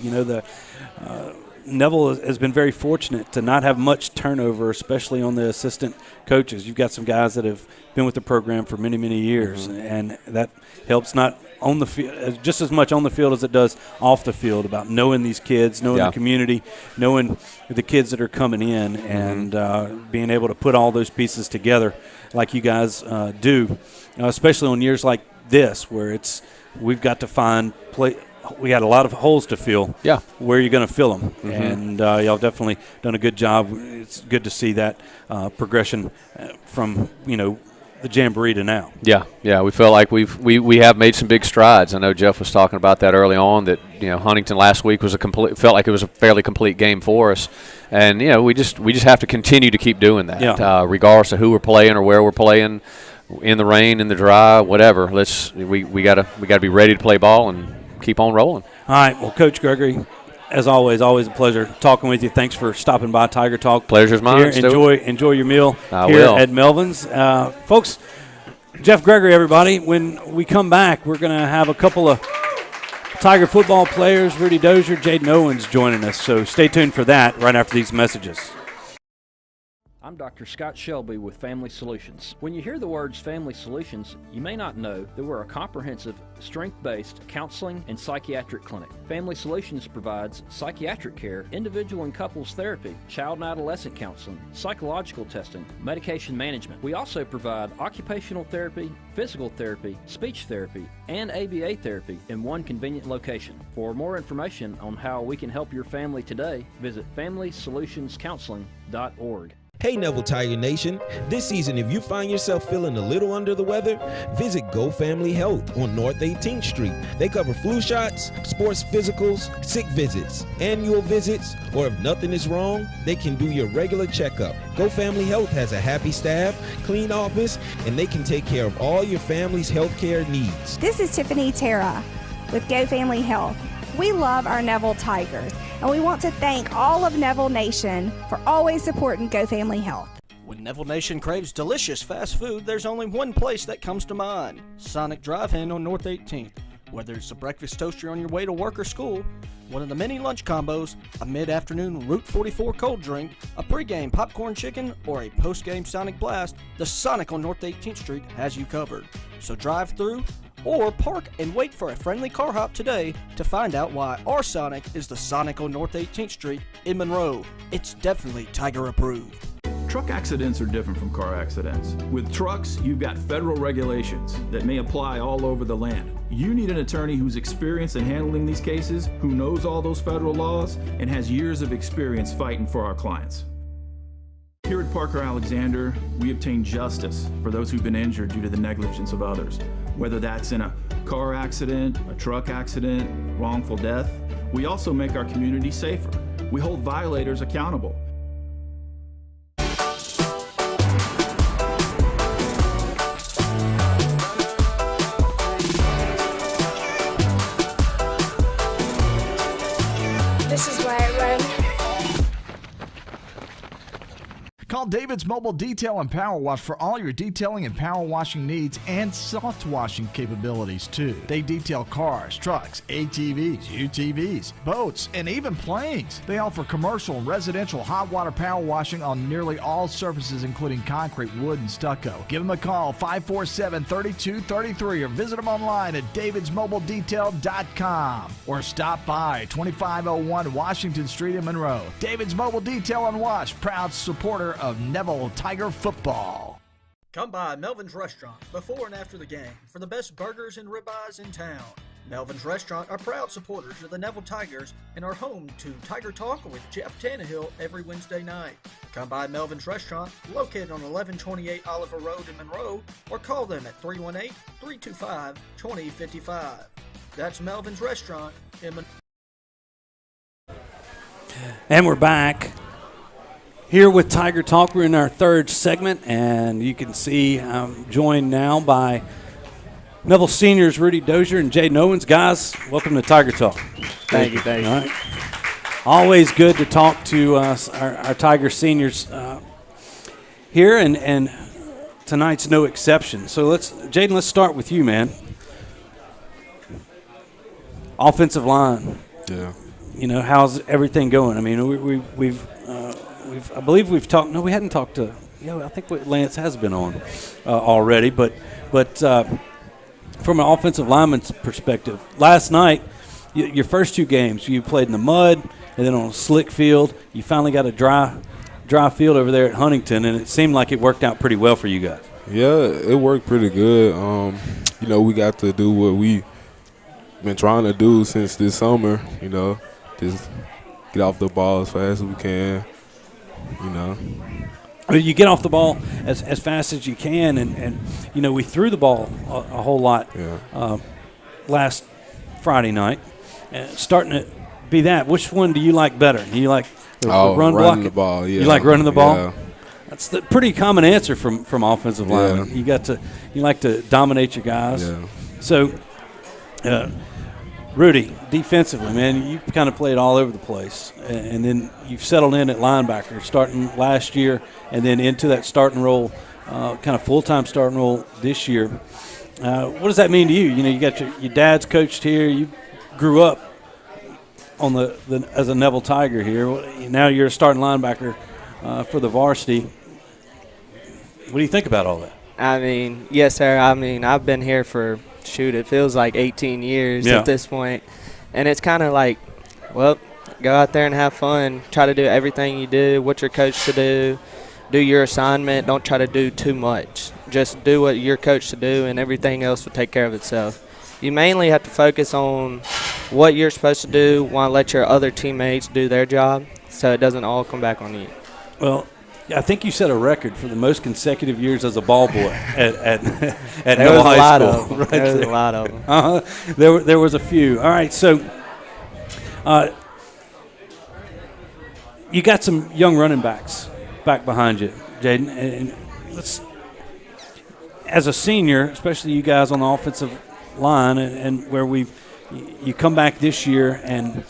[SPEAKER 1] Neville has been very fortunate to not have much turnover, especially on the assistant coaches. You've got some guys that have been with the program for many, many years, and that helps not on the field, just as much on the field as it does off the field, about knowing these kids, knowing the community, knowing the kids that are coming in, and being able to put all those pieces together like you guys do, especially on years like this where we've got to find play. We got a lot of holes to fill.
[SPEAKER 10] Yeah.
[SPEAKER 1] Where you're going to fill them, and y'all definitely done a good job. It's good to see that progression from the Jamboree to now.
[SPEAKER 10] Yeah. We felt like we have made some big strides. I know Jeff was talking about that early on. That Huntington last week felt like it was a fairly complete game for us, and we just have to continue to keep doing that, regardless of who we're playing or where we're playing. In the rain, in the dry, whatever. We gotta be ready to play ball and keep on rolling.
[SPEAKER 1] All right. Well, Coach Gregory, as always a pleasure talking with you. Thanks for stopping by Tiger Talk.
[SPEAKER 10] Pleasure's mine.
[SPEAKER 1] Enjoy your meal
[SPEAKER 10] here
[SPEAKER 1] at Melvin's. Folks, Jeff Gregory, everybody. When we come back, we're going to have a couple of Tiger football players, Rudy Dozier, Jaden Owens, joining us. So stay tuned for that right after these messages.
[SPEAKER 11] I'm Dr. Scott Shelby with Family Solutions. When you hear the words Family Solutions, you may not know that we're a comprehensive, strength-based counseling and psychiatric clinic. Family Solutions provides psychiatric care, individual and couples therapy, child and adolescent counseling, psychological testing, medication management. We also provide occupational therapy, physical therapy, speech therapy, and ABA therapy in one convenient location. For more information on how we can help your family today, visit FamilySolutionsCounseling.org.
[SPEAKER 12] Hey Neville Tiger Nation, this season if you find yourself feeling a little under the weather, visit Go Family Health on North 18th Street. They cover flu shots, sports physicals, sick visits, annual visits, or if nothing is wrong, they can do your regular checkup. Go Family Health has a happy staff, clean office, and they can take care of all your family's health care needs.
[SPEAKER 13] This is Tiffany Terra with Go Family Health. We love our Neville Tigers, and we want to thank all of Neville Nation for always supporting Go Family Health.
[SPEAKER 4] When Neville Nation craves delicious fast food, there's only one place that comes to mind: Sonic Drive-In on North 18th. Whether it's a breakfast toaster on your way to work or school, one of the many lunch combos, a mid-afternoon Route 44 cold drink, a pregame popcorn chicken, or a postgame Sonic Blast, the Sonic on North 18th Street has you covered. So drive through Or park and wait for a friendly car hop today to find out why our Sonic is the Sonic on North 18th Street in Monroe. It's definitely Tiger approved.
[SPEAKER 5] Truck accidents are different from car accidents. With trucks, you've got federal regulations that may apply all over the land. You need an attorney who's experienced in handling these cases, who knows all those federal laws, and has years of experience fighting for our clients. Here at Parker Alexander, we obtain justice for those who've been injured due to the negligence of others. Whether that's in a car accident, a truck accident, wrongful death, we also make our community safer. We hold violators accountable.
[SPEAKER 13] This is why I run.
[SPEAKER 7] Call David's Mobile Detail and Power Wash for all your detailing and power washing needs and soft washing capabilities too. They detail cars, trucks, ATVs, UTVs, boats, and even planes. They offer commercial and residential hot water power washing on nearly all surfaces including concrete, wood, and stucco. Give them a call 547-3233 or visit them online at davidsmobiledetail.com or stop by 2501 Washington Street in Monroe. David's Mobile Detail and Wash, proud supporter of Neville Tiger football.
[SPEAKER 4] Come by Melvin's Restaurant before and after the game for the best burgers and ribeyes in town. Melvin's Restaurant are proud supporters of the Neville Tigers and are home to Tiger Talk with Jeff Tannehill every Wednesday night. Come by Melvin's Restaurant, located on 1128 Oliver Road in Monroe, or call them at 318-325-2055. That's Melvin's Restaurant in Monroe.
[SPEAKER 1] And we're back. Here with Tiger Talk, we're in our third segment, and you can see I'm joined now by Neville seniors Rudy Dozier and Jay Owens. Guys, welcome to Tiger Talk.
[SPEAKER 14] Thank you.
[SPEAKER 1] All right. Always good to talk to our Tiger seniors here, and tonight's no exception. So Jaden, let's start with you, man. Offensive line.
[SPEAKER 15] Yeah.
[SPEAKER 1] You know, how's everything going? I mean, I believe we've talked. No, we hadn't talked to. I think Lance has been on already. But from an offensive lineman's perspective, last night, your first two games, you played in the mud and then on a slick field. You finally got a dry field over there at Huntington, and it seemed like it worked out pretty well for you guys.
[SPEAKER 15] Yeah, it worked pretty good. We got to do what we been trying to do since this summer. Just get off the ball as fast as we can.
[SPEAKER 1] You get off the ball as fast as you can, and we threw the ball a whole lot last Friday night. Starting to be that. Which one do you like better? Do you like running
[SPEAKER 15] the ball? Yeah.
[SPEAKER 1] You like running the ball?
[SPEAKER 15] Yeah.
[SPEAKER 1] That's the pretty common answer from offensive linemen. You like to dominate your guys.
[SPEAKER 15] Yeah.
[SPEAKER 1] So, Rudy, defensively, man, you kind of played all over the place, and then you've settled in at linebacker, starting last year, and then into that starting role, kind of full-time starting role this year. What does that mean to you? You got your dad's coached here. You grew up on as a Neville Tiger here. Now you're a starting linebacker for the varsity. What do you think about all that?
[SPEAKER 14] I mean, yes, sir. I mean, I've been here for – it feels like 18 years at this point. And it's kind of like, well, go out there and have fun. Try to do everything you do, what you're coached to do. Do your assignment. Don't try to do too much. Just do what you're coached to do, and everything else will take care of itself. You mainly have to focus on what you're supposed to do while let your other teammates do their job so it doesn't all come back on you.
[SPEAKER 1] Well, I think you set a record for the most consecutive years as a ball boy at
[SPEAKER 14] Neville High
[SPEAKER 1] School.
[SPEAKER 14] There was a lot of them.
[SPEAKER 1] There was a few. All right, so you got some young running backs back behind you, Jaden. And as a senior, especially you guys on the offensive line, and where you come back this year, and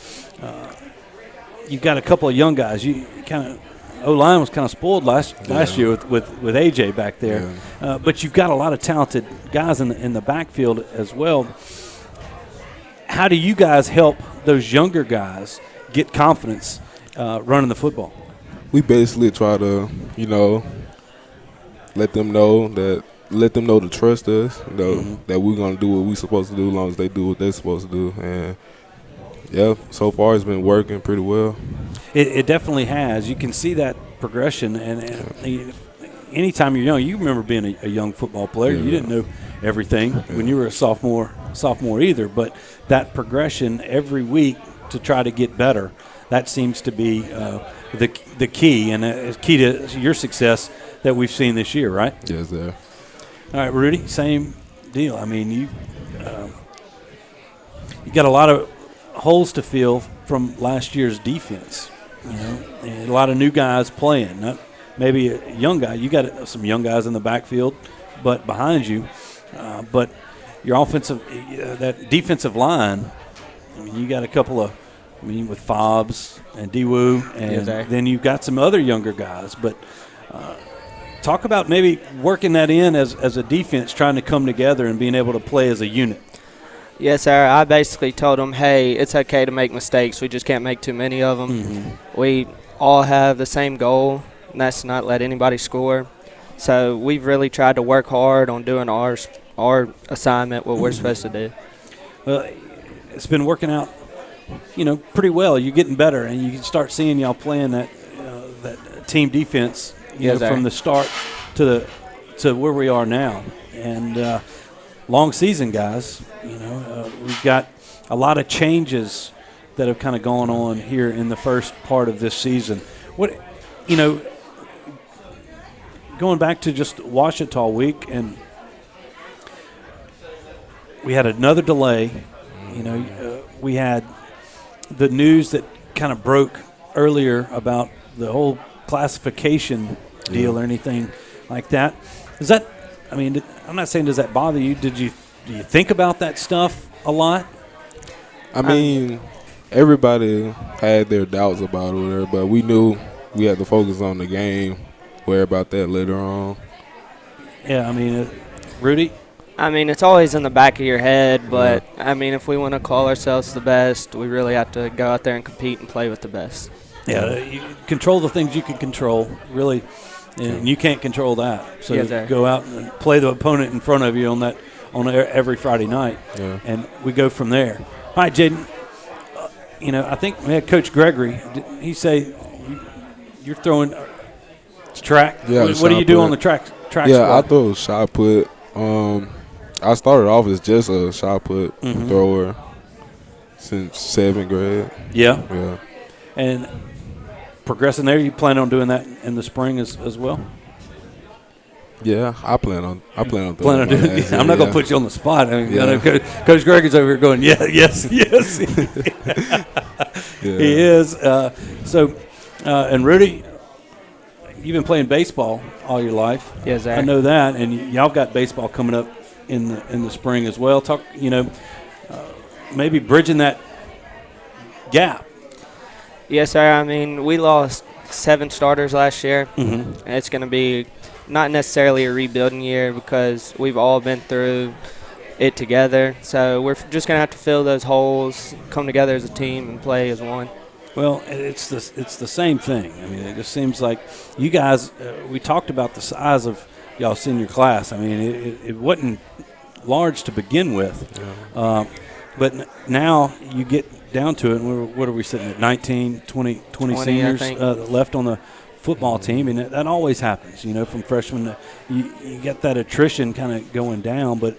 [SPEAKER 1] you've got a couple of young guys. You kind of. O-line was kind of spoiled last year with AJ back there. Yeah. But you've got a lot of talented guys in the backfield as well. How do you guys help those younger guys get confidence running the football?
[SPEAKER 15] We basically try to, let them know that, let them know to trust us, that we're going to do what we're supposed to do as long as they do what they're supposed to do. And, yeah, so far it's been working pretty well.
[SPEAKER 1] It definitely has. You can see that progression. And anytime you're young, you remember being a young football player. You didn't know everything when you were a sophomore either. But that progression every week to try to get better, that seems to be the key, and key to your success that we've seen this year, right?
[SPEAKER 15] Yes, sir.
[SPEAKER 1] All right, Rudy, same deal. I mean, you got a lot of holes to fill from last year's defense, and a lot of new guys playing. Not maybe a young guy. You got some young guys in the backfield, but behind you. But your that defensive line, I mean, you got a couple of, with Fobbs and D-Woo, and then you've got some other younger guys. But talk about maybe working that in as a defense, trying to come together and being able to play as a unit.
[SPEAKER 14] Yes, sir. I basically told them, hey, it's okay to make mistakes. We just can't make too many of them. Mm-hmm. We all have the same goal, and that's to not let anybody score. So we've really tried to work hard on doing our assignment, what we're supposed to do. Well,
[SPEAKER 1] it's been working out, pretty well. You're getting better, and you can start seeing y'all playing that team defense from the start to where we are now. And long season, guys. We've got a lot of changes that have kind of gone on here in the first part of this season. Going back to just Ouachita week, and we had another delay. We had the news that kind of broke earlier about the whole classification deal or anything like that. I'm not saying does that bother you? Do you think about that stuff a lot?
[SPEAKER 15] I mean, everybody had their doubts about it, but we knew we had to focus on the game, worry about that later on.
[SPEAKER 1] Yeah, Rudy?
[SPEAKER 14] It's always in the back of your head, but, if we want to call ourselves the best, we really have to go out there and compete and play with the best.
[SPEAKER 1] Yeah, you control the things you can control, really, and you can't control that. So go out and play the opponent in front of you on every Friday night, and we go from there. All right, Jaden, I think we had Coach Gregory. Did he say you're throwing track?
[SPEAKER 15] Yeah,
[SPEAKER 1] what do you do on the track
[SPEAKER 15] Yeah,
[SPEAKER 1] squad?
[SPEAKER 15] I throw shot put. I started off as just a shot put thrower since 7th grade.
[SPEAKER 1] Yeah. And progressing there, you plan on doing that in the spring as well?
[SPEAKER 15] Yeah, I plan on doing
[SPEAKER 1] it. I'm not going to put you on the spot. Coach Gregory's over here going, yes. He is. And Rudy, you've been playing baseball all your life.
[SPEAKER 14] Yes, sir.
[SPEAKER 1] I know that, and y'all got baseball coming up in the spring as well. Talk, maybe bridging that gap.
[SPEAKER 14] Yes, sir. We lost 7 starters last year.
[SPEAKER 1] Mm-hmm.
[SPEAKER 14] And it's going to be not necessarily a rebuilding year because we've all been through it together. So we're just going to have to fill those holes, come together as a team, and play as one.
[SPEAKER 1] Well, it's the same thing. It just seems like you guys. We talked about the size of y'all senior class. It wasn't large to begin with, but now you get down to it. And what are we sitting at? 19, 20 seniors left on the football team, and that always happens. From freshmen, you get that attrition kind of going down. But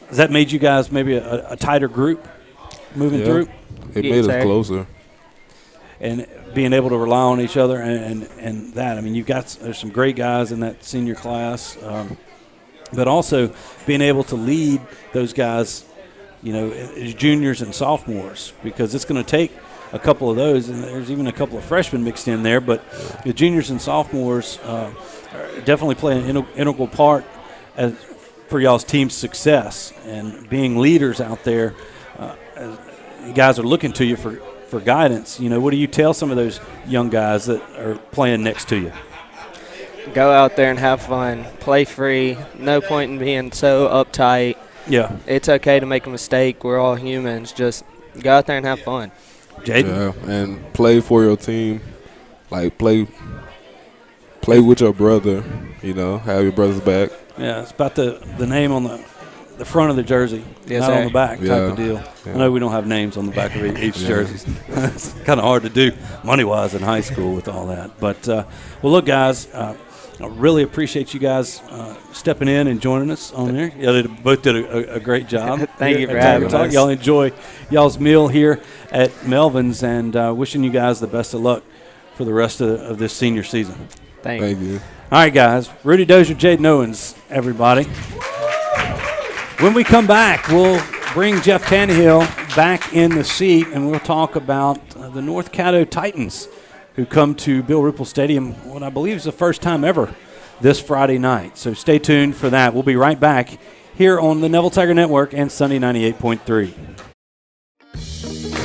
[SPEAKER 1] has that made you guys maybe a tighter group moving through?
[SPEAKER 15] It made us closer.
[SPEAKER 1] And being able to rely on each other and that. There's some great guys in that senior class, but also being able to lead those guys, as juniors and sophomores, because it's going to take a couple of those, and there's even a couple of freshmen mixed in there. But the juniors and sophomores definitely play an integral part for y'all's team's success and being leaders out there. You guys are looking to you for guidance. What do you tell some of those young guys that are playing next to you?
[SPEAKER 14] Go out there and have fun. Play free. No point in being so uptight.
[SPEAKER 1] Yeah.
[SPEAKER 14] It's okay to make a mistake. We're all humans. Just go out there and have fun.
[SPEAKER 1] Jaden?
[SPEAKER 15] Yeah, and play for your team. Play play with your brother, have your brother's back.
[SPEAKER 1] Yeah, it's about the name on the front of the jersey, not on the back type of deal. Yeah. I know we don't have names on the back of each jerseys. It's kind of hard to do money-wise in high school with all that. But, well, look, guys, I really appreciate you guys stepping in and joining us on there. They both did a great job.
[SPEAKER 14] Thank you for having us.
[SPEAKER 1] Y'all enjoy y'all's meal here at Melvin's, and wishing you guys the best of luck for the rest of this senior season.
[SPEAKER 14] Thank you.
[SPEAKER 1] All right, guys. Rudy, Dozier, Jaden Owens, everybody. When we come back, we'll bring Jeff Tannehill back in the seat, and we'll talk about the North Caddo Titans, who come to Bill Ruppel Stadium, what I believe is the first time ever, this Friday night. So stay tuned for that. We'll be right back here on the Neville Tiger Network and Sunday 98.3.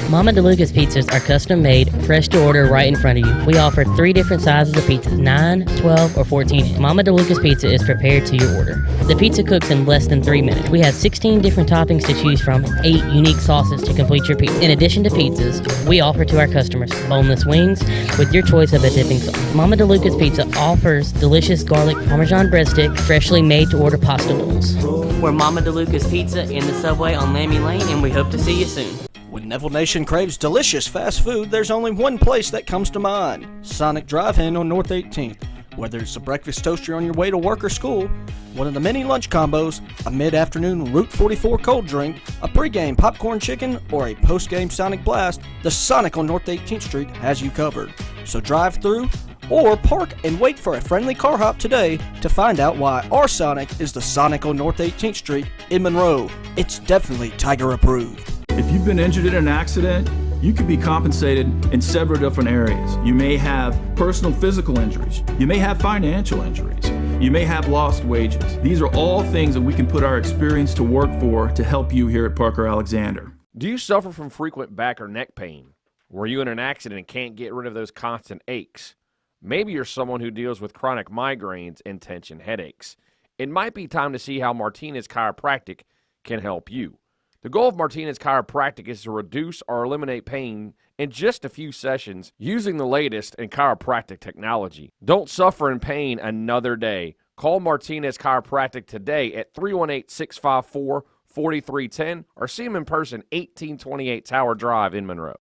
[SPEAKER 3] Mama DeLuca's pizzas are custom made, fresh to order right in front of you. We offer 3 different sizes of pizzas, 9, 12, or 14. Mama DeLuca's pizza is prepared to your order. The pizza cooks in less than 3 minutes. We have 16 different toppings to choose from, 8 unique sauces to complete your pizza. In addition to pizzas, we offer to our customers boneless wings with your choice of a dipping sauce. Mama DeLuca's Pizza offers delicious garlic Parmesan breadstick, freshly made to order pasta rolls. We're Mama DeLuca's Pizza in the Subway on Lammy Lane, and we hope to see you soon.
[SPEAKER 4] When Neville Nation craves delicious fast food, there's only one place that comes to mind: Sonic Drive-In on North 18th. Whether it's a breakfast toaster on your way to work or school, one of the many lunch combos, a mid-afternoon Route 44 cold drink, a pregame popcorn chicken, or a postgame Sonic Blast, the Sonic on North 18th Street has you covered. So drive through or park and wait for a friendly car hop today to find out why our Sonic is the Sonic on North 18th Street in Monroe. It's definitely Tiger approved.
[SPEAKER 5] If you've been injured in an accident, you could be compensated in several different areas. You may have personal physical injuries. You may have financial injuries. You may have lost wages. These are all things that we can put our experience to work for to help you here at Parker Alexander.
[SPEAKER 6] Do you suffer from frequent back or neck pain? Were you in an accident and can't get rid of those constant aches? Maybe you're someone who deals with chronic migraines and tension headaches. It might be time to see how Martinez Chiropractic can help you. The goal of Martinez Chiropractic is to reduce or eliminate pain in just a few sessions using the latest in chiropractic technology. Don't suffer in pain another day. Call Martinez Chiropractic today at 318-654-4310 or see them in person, 1828 Tower Drive in Monroe.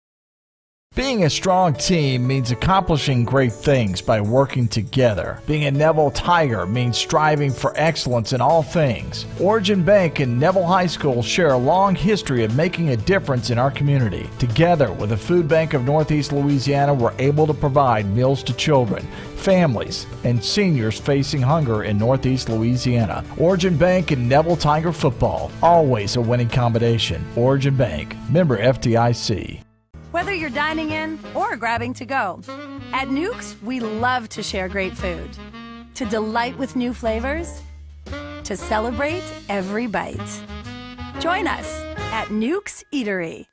[SPEAKER 7] Being a strong team means accomplishing great things by working together. Being a Neville Tiger means striving for excellence in all things. Origin Bank and Neville High School share a long history of making a difference in our community. Together with the Food Bank of Northeast Louisiana, we're able to provide meals to children, families, and seniors facing hunger in Northeast Louisiana. Origin Bank and Neville Tiger football, always a winning combination. Origin Bank, member FDIC.
[SPEAKER 8] Whether you're dining in or grabbing to go, at Nukes, we love to share great food, to delight with new flavors, to celebrate every bite. Join us at Nukes Eatery.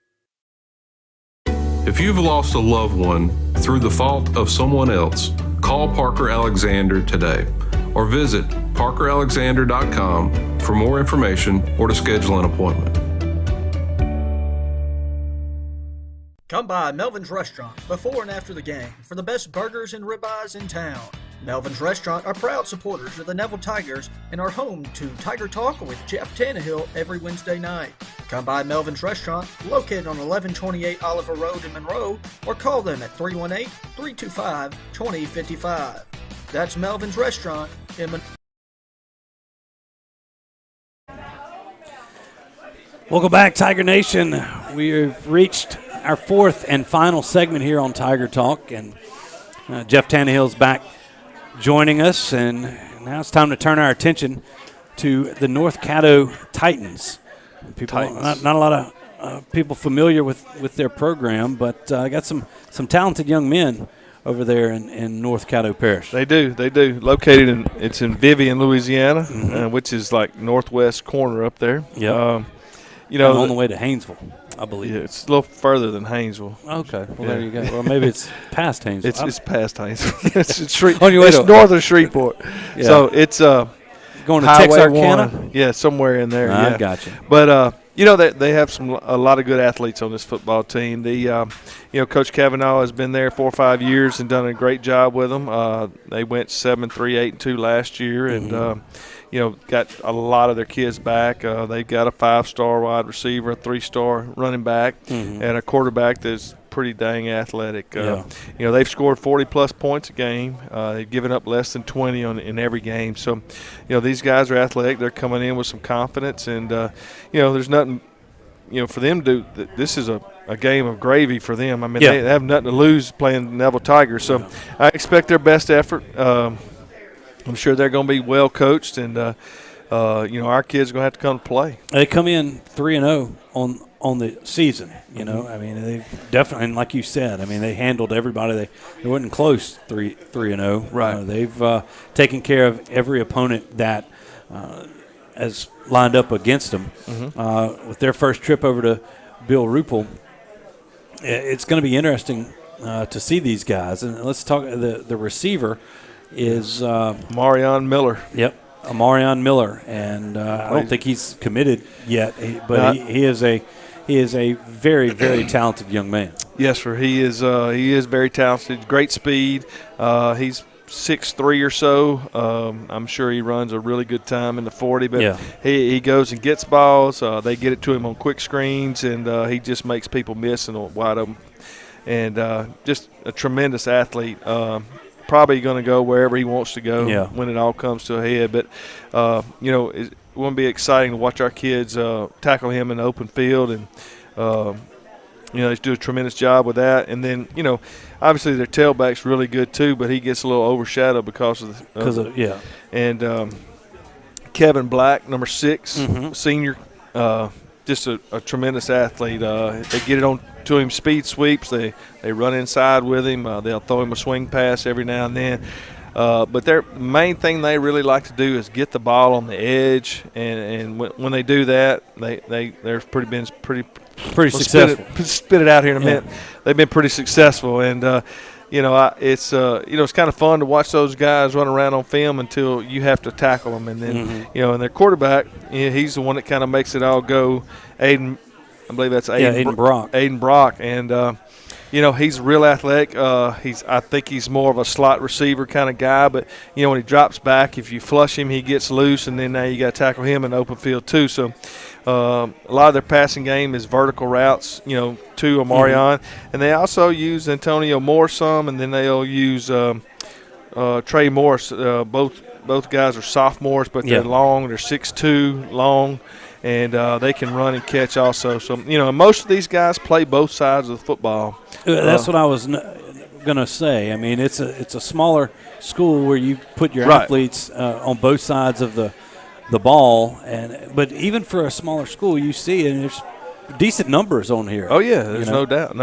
[SPEAKER 9] If you've lost a loved one through the fault of someone else, call Parker Alexander today or visit parkeralexander.com for more information or to schedule an appointment.
[SPEAKER 4] Come by Melvin's Restaurant before and after the game for the best burgers and ribeyes in town. Melvin's Restaurant are proud supporters of the Neville Tigers and are home to Tiger Talk with Jeff Tannehill every Wednesday night. Come by Melvin's Restaurant, located on 1128 Oliver Road in Monroe, or call them at 318-325-2055. That's Melvin's Restaurant in Monroe.
[SPEAKER 1] Welcome back, Tiger Nation. We have reached our fourth and final segment here on Tiger Talk, and Jeff Tannehill's back joining us, and now it's time to turn our attention to the North Caddo Titans. Not a lot of people familiar with their program, but I got some talented young men over there in North Caddo Parish.
[SPEAKER 2] They do. Located it's in Vivian, Louisiana, which is like northwest corner up there.
[SPEAKER 1] Yeah. On the way to Haynesville, I believe.
[SPEAKER 2] Yeah, it's a little further than Haynesville.
[SPEAKER 1] Okay, well, there you go. Well, maybe it's past Haynesville.
[SPEAKER 2] It's past Haynesville. It's
[SPEAKER 1] on your way
[SPEAKER 2] to northern Shreveport.
[SPEAKER 1] Yeah.
[SPEAKER 2] So it's
[SPEAKER 1] going to
[SPEAKER 2] Highway
[SPEAKER 1] Texarkana?
[SPEAKER 2] 1. Yeah, somewhere in there.
[SPEAKER 1] I gotcha.
[SPEAKER 2] But You know, they have a lot of good athletes on this football team. Coach Cavanaugh has been there 4 or 5 years and done a great job with them. They went 7-3, 8-2 last year, and got a lot of their kids back. They've got a 5-star wide receiver, a 3-star running back, and a quarterback that's pretty dang athletic. They've scored 40-plus points a game. They've given up less than 20 in every game. So, these guys are athletic. They're coming in with some confidence, and there's nothing, for them to do. This is a game of gravy for them. I mean, they have nothing to lose playing Neville Tigers. So, I expect their best effort. I'm sure they're going to be well coached, and our kids are going to have to come to play.
[SPEAKER 1] They come in 3-0 on the season. I mean, they definitely, and like you said, I mean, they handled everybody. They wasn't close 3-0.
[SPEAKER 2] Right.
[SPEAKER 1] They've taken care of every opponent that has lined up against them. With their first trip over to Bill Ruppel, it's going to be interesting to see these guys. And let's talk. The receiver is
[SPEAKER 2] Marion Miller.
[SPEAKER 1] Yep. Amarion Miller, and I don't think he's committed yet, but he is a very, very talented young man.
[SPEAKER 2] Yes, sir. He is very talented. Great speed. He's 6'3" or so. I'm sure he runs a really good time in the 40, but he goes and gets balls. They get it to him on quick screens, and he just makes people miss and wide open. And just a tremendous athlete. Probably going to go wherever he wants to go when it all comes to a head. But, it won't be exciting to watch our kids tackle him in the open field. And, they do a tremendous job with that. And then, obviously their tailback's really good too, but he gets a little overshadowed because of the And Kevin Black, number 6, senior, just a tremendous athlete. They get it on to him, speed sweeps. They run inside with him. They'll throw him a swing pass every now and then. But their main thing they really like to do is get the ball on the edge, and when they do that, they're pretty successful. Spit it out here in a minute. They've been pretty successful, and it's kind of fun to watch those guys run around on film until you have to tackle them, and then and their quarterback, he's the one that kind of makes it all go. I believe that's
[SPEAKER 1] Aiden Brock.
[SPEAKER 2] Aiden Brock, and he's real athletic. I think he's more of a slot receiver kind of guy, but when he drops back, if you flush him, he gets loose, and then now you got to tackle him in the open field too. So a lot of their passing game is vertical routes, to Amarion, and they also use Antonio Moore some, and then they'll use Trey Morris. Both guys are sophomores, but they're long. They're 6'2", long. And they can run and catch also. So, most of these guys play both sides of the football.
[SPEAKER 1] That's what I was going to say. I mean, it's a smaller school where you put your athletes on both sides of the ball. But even for a smaller school, you see, and there's decent numbers on here.
[SPEAKER 2] Oh, yeah, there's no doubt.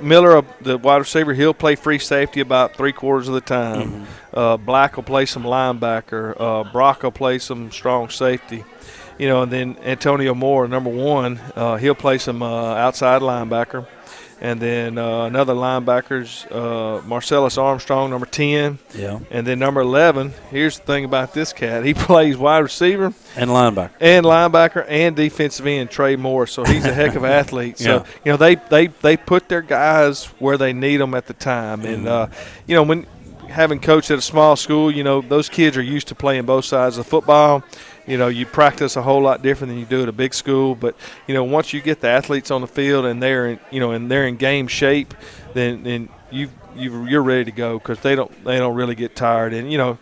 [SPEAKER 2] Miller, the wide receiver, he'll play free safety about 3/4 of the time. Black will play some linebacker. Brock will play some strong safety. And then Antonio Moore, number 1, he'll play some outside linebacker. And then another linebacker's Marcellus Armstrong, number 10.
[SPEAKER 1] Yeah.
[SPEAKER 2] And then number 11, here's the thing about this cat. He plays wide receiver.
[SPEAKER 1] And linebacker.
[SPEAKER 2] And defensive end, Trey Morris. So he's a heck of an athlete. So, they put their guys where they need them at the time. And, when having coached at a small school, those kids are used to playing both sides of football. You practice a whole lot different than you do at a big school. But, once you get the athletes on the field and they're in game shape, then you're ready to go because they don't really get tired. And,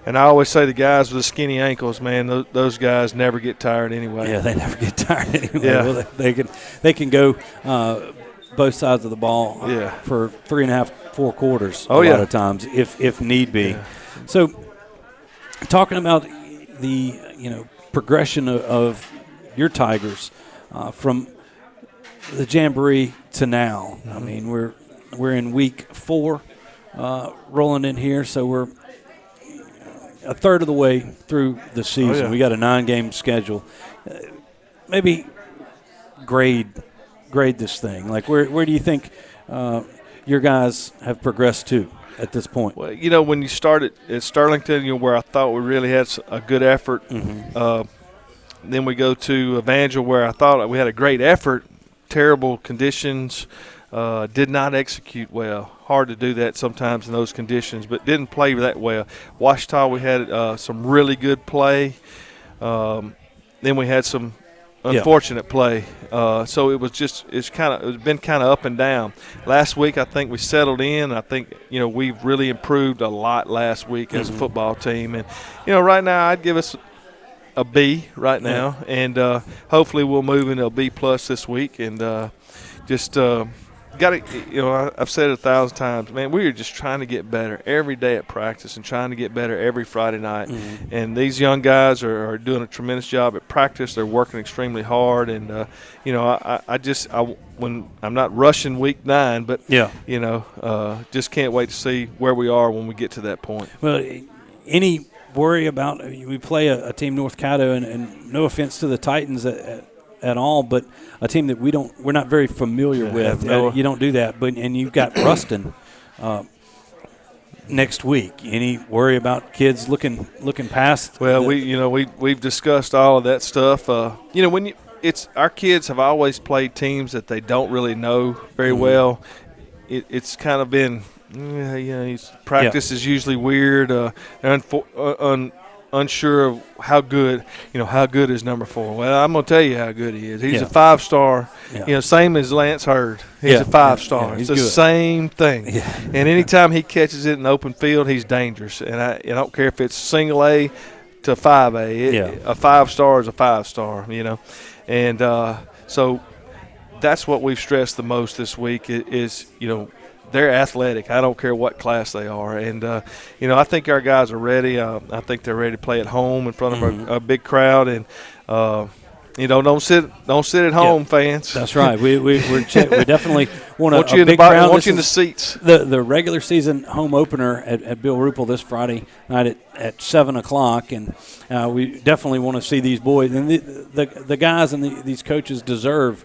[SPEAKER 2] and I always say the guys with the skinny ankles, man, those guys never get tired anyway.
[SPEAKER 1] Yeah, they never get tired anyway.
[SPEAKER 2] Yeah.
[SPEAKER 1] Well, they can go both sides of the ball for 3.5, 4 quarters a lot of times if need be.
[SPEAKER 2] Yeah.
[SPEAKER 1] So talking about the progression of your Tigers from the Jamboree to now. I mean, we're in week 4 rolling in here, so we're a third of the way through the season. We got a 9-game schedule. Maybe grade this thing. Like where do you think your guys have progressed to at this point?
[SPEAKER 2] Well, when you started at Sterlington, where I thought we really had a good effort, then we go to Evangel, where I thought we had a great effort, terrible conditions, did not execute well. Hard to do that sometimes in those conditions, but didn't play that well. Ouachita, we had some really good play. Then we had some unfortunate play. So it's been kind of up and down. Last week I think we settled in. I think we've really improved a lot last week as a football team, and right now I'd give us a B right now, and hopefully we'll move into a B plus this week, and got to, I've said it 1,000 times, man, we are just trying to get better every day at practice and trying to get better every Friday night. And these young guys are doing a tremendous job at practice. They're working extremely hard. And, when I'm not rushing week 9, but, just can't wait to see where we are when we get to that point.
[SPEAKER 1] Well, any worry about we play a team, North Caddo, and no offense to the Titans at all, but a team that we're not very familiar with. You don't do that, and you've got Ruston next week. Any worry about kids looking past?
[SPEAKER 2] Well, we've discussed all of that stuff. Our kids have always played teams that they don't really know very well. It's kind of been practice is usually weird. They're unsure of how good is number 4. Well, I'm going to tell you how good he is. He's a 5-star, same as Lance Hurd. He's a 5-star. It's the same thing. And anytime he catches it in open field, he's dangerous. And I don't care if it's single A to 5A. A 5-star is a 5-star, And so that's what we've stressed the most this week is they're athletic. I don't care what class they are. And, I think our guys are ready. I think they're ready to play at home in front of a big crowd. And, don't sit at home, fans.
[SPEAKER 1] That's right. We definitely want a big crowd.
[SPEAKER 2] I want you in the seats.
[SPEAKER 1] The regular season home opener at Bill Ruppel this Friday night at 7 o'clock. And we definitely want to see these boys. And the guys and these coaches deserve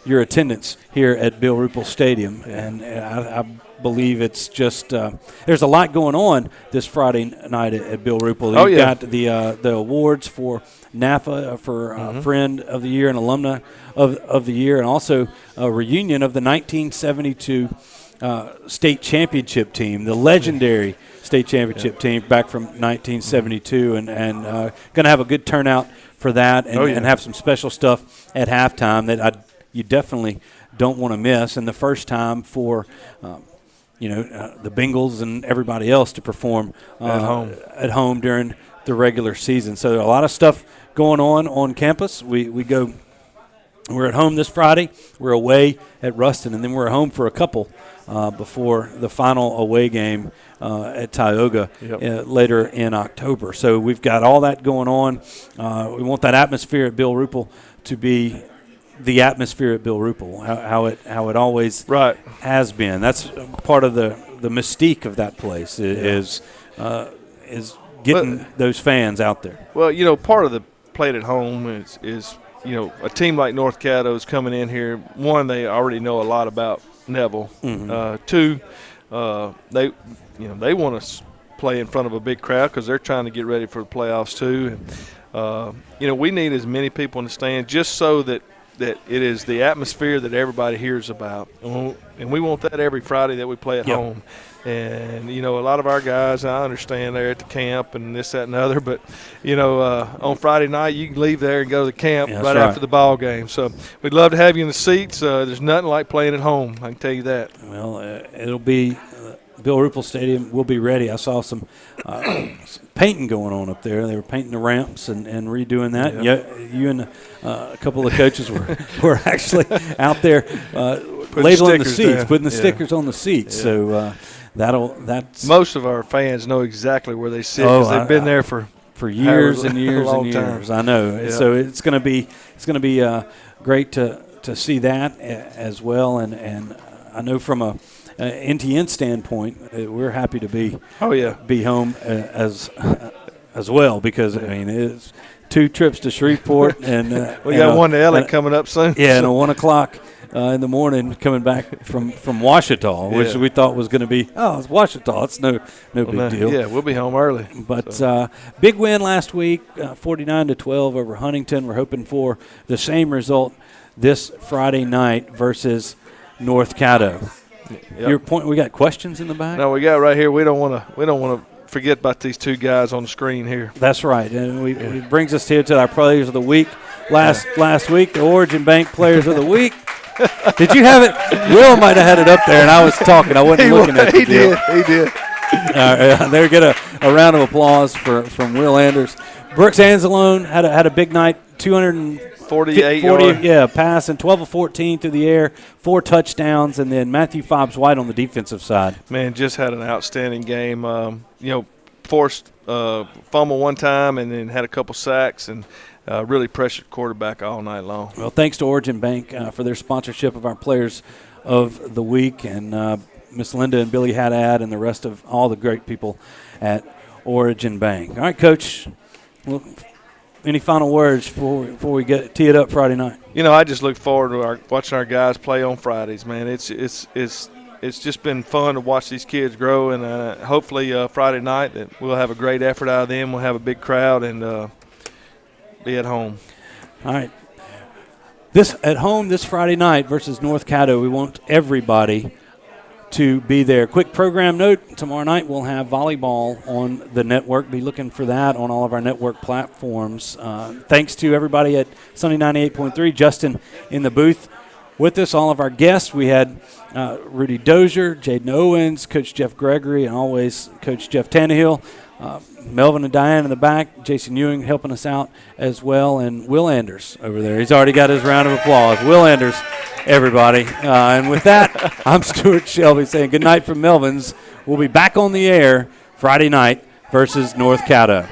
[SPEAKER 1] your attendance here at Bill Ruppel Stadium, and I believe it's just there's a lot going on this Friday night at Bill Ruppel. You've got the awards for NAFA for Friend of the Year and Alumna of the Year, and also a reunion of the 1972 state championship team, the legendary state championship team back from 1972, and going to have a good turnout for that, and have some special stuff at halftime that you definitely don't want to miss. And the first time for the Bengals and everybody else to perform at home during the regular season. So a lot of stuff going on campus. We're at home this Friday. We're away at Ruston, and then we're at home for a couple before the final away game at Tioga later in October. So we've got all that going on. We want that atmosphere at Bill Ruppel to be the atmosphere at Bill Ruppel, how it always has been. That's part of the mystique of that place is getting those fans out there.
[SPEAKER 2] Well, part of the play at home is a team like North Caddo is coming in here. One, they already know a lot about Neville. 2, they want to play in front of a big crowd because they're trying to get ready for the playoffs too. And we need as many people in the stand just so that it is the atmosphere that everybody hears about. And we want that every Friday that we play at home. And, a lot of our guys, I understand they're at the camp and this, that, and the other. But, on Friday night, you can leave there and go to the camp after the ball game. So we'd love to have you in the seats. There's nothing like playing at home, I can tell you that.
[SPEAKER 1] Well, it'll be Bill Ruppel Stadium will be ready. I saw some painting going on up there. They were painting the ramps and redoing that. You and a couple of coaches were actually out there labeling the seats, putting the stickers on the seats. So that's
[SPEAKER 2] most of our fans know exactly where they sit because they've been there for
[SPEAKER 1] years and years and years. I know. So it's going to be great to see that as well. And I know from a NTN standpoint, we're happy to be home as well because it's 2 trips to Shreveport and
[SPEAKER 2] we got one to Elliott coming up soon.
[SPEAKER 1] Yeah, and a 1 o'clock in the morning coming back from Washita, which we thought was going to be, it's Washita. It's no big deal.
[SPEAKER 2] Yeah, we'll be home early.
[SPEAKER 1] But big win last week, 49-12 over Huntington. We're hoping for the same result this Friday night versus North Caddo.
[SPEAKER 2] Yep.
[SPEAKER 1] Your point. We got questions in the back.
[SPEAKER 2] No, we got right here. We don't want to forget about these two guys on the screen here.
[SPEAKER 1] That's right, and it brings us here to our players of the week. Last week, the Origin Bank players of the week. Did you have it? Will might have had it up there, and I was talking. I wasn't looking at the deal.
[SPEAKER 2] He did.
[SPEAKER 1] There, get a round of applause from Will Anders. Brooks Anzalone had a big night. 248 pass and 12 of 14 through the air, 4 touchdowns, and then Matthew Fobbs-White on the defensive side.
[SPEAKER 2] Man, just had an outstanding game. Forced fumble one time and then had a couple sacks and really pressured quarterback all night long.
[SPEAKER 1] Well, thanks to Origin Bank for their sponsorship of our players of the week, and Miss Linda and Billy Haddad and the rest of all the great people at Origin Bank. All right, Coach. Well, any final words before we tee it up Friday night?
[SPEAKER 2] I just look forward to watching our guys play on Fridays, man. It's just been fun to watch these kids grow, and hopefully Friday night that we'll have a great effort out of them. We'll have a big crowd and be at home.
[SPEAKER 1] All right. At home this Friday night versus North Caddo, we want everybody to be there. Quick program note, tomorrow night we'll have volleyball on the network. Be looking for that on all of our network platforms. Thanks to everybody at Sunny 98.3, Justin in the booth with us, all of our guests. We had Rudy Dozier, Jaden Owens, Coach Jeff Gregory, and always Coach Jeff Tannehill. Melvin and Diane in the back, Jason Ewing helping us out as well, and Will Anders over there. He's already got his round of applause. Will Anders, everybody. And with that, I'm Stewart Shelby saying good night from Melvin's. We'll be back on the air Friday night versus North Caddo.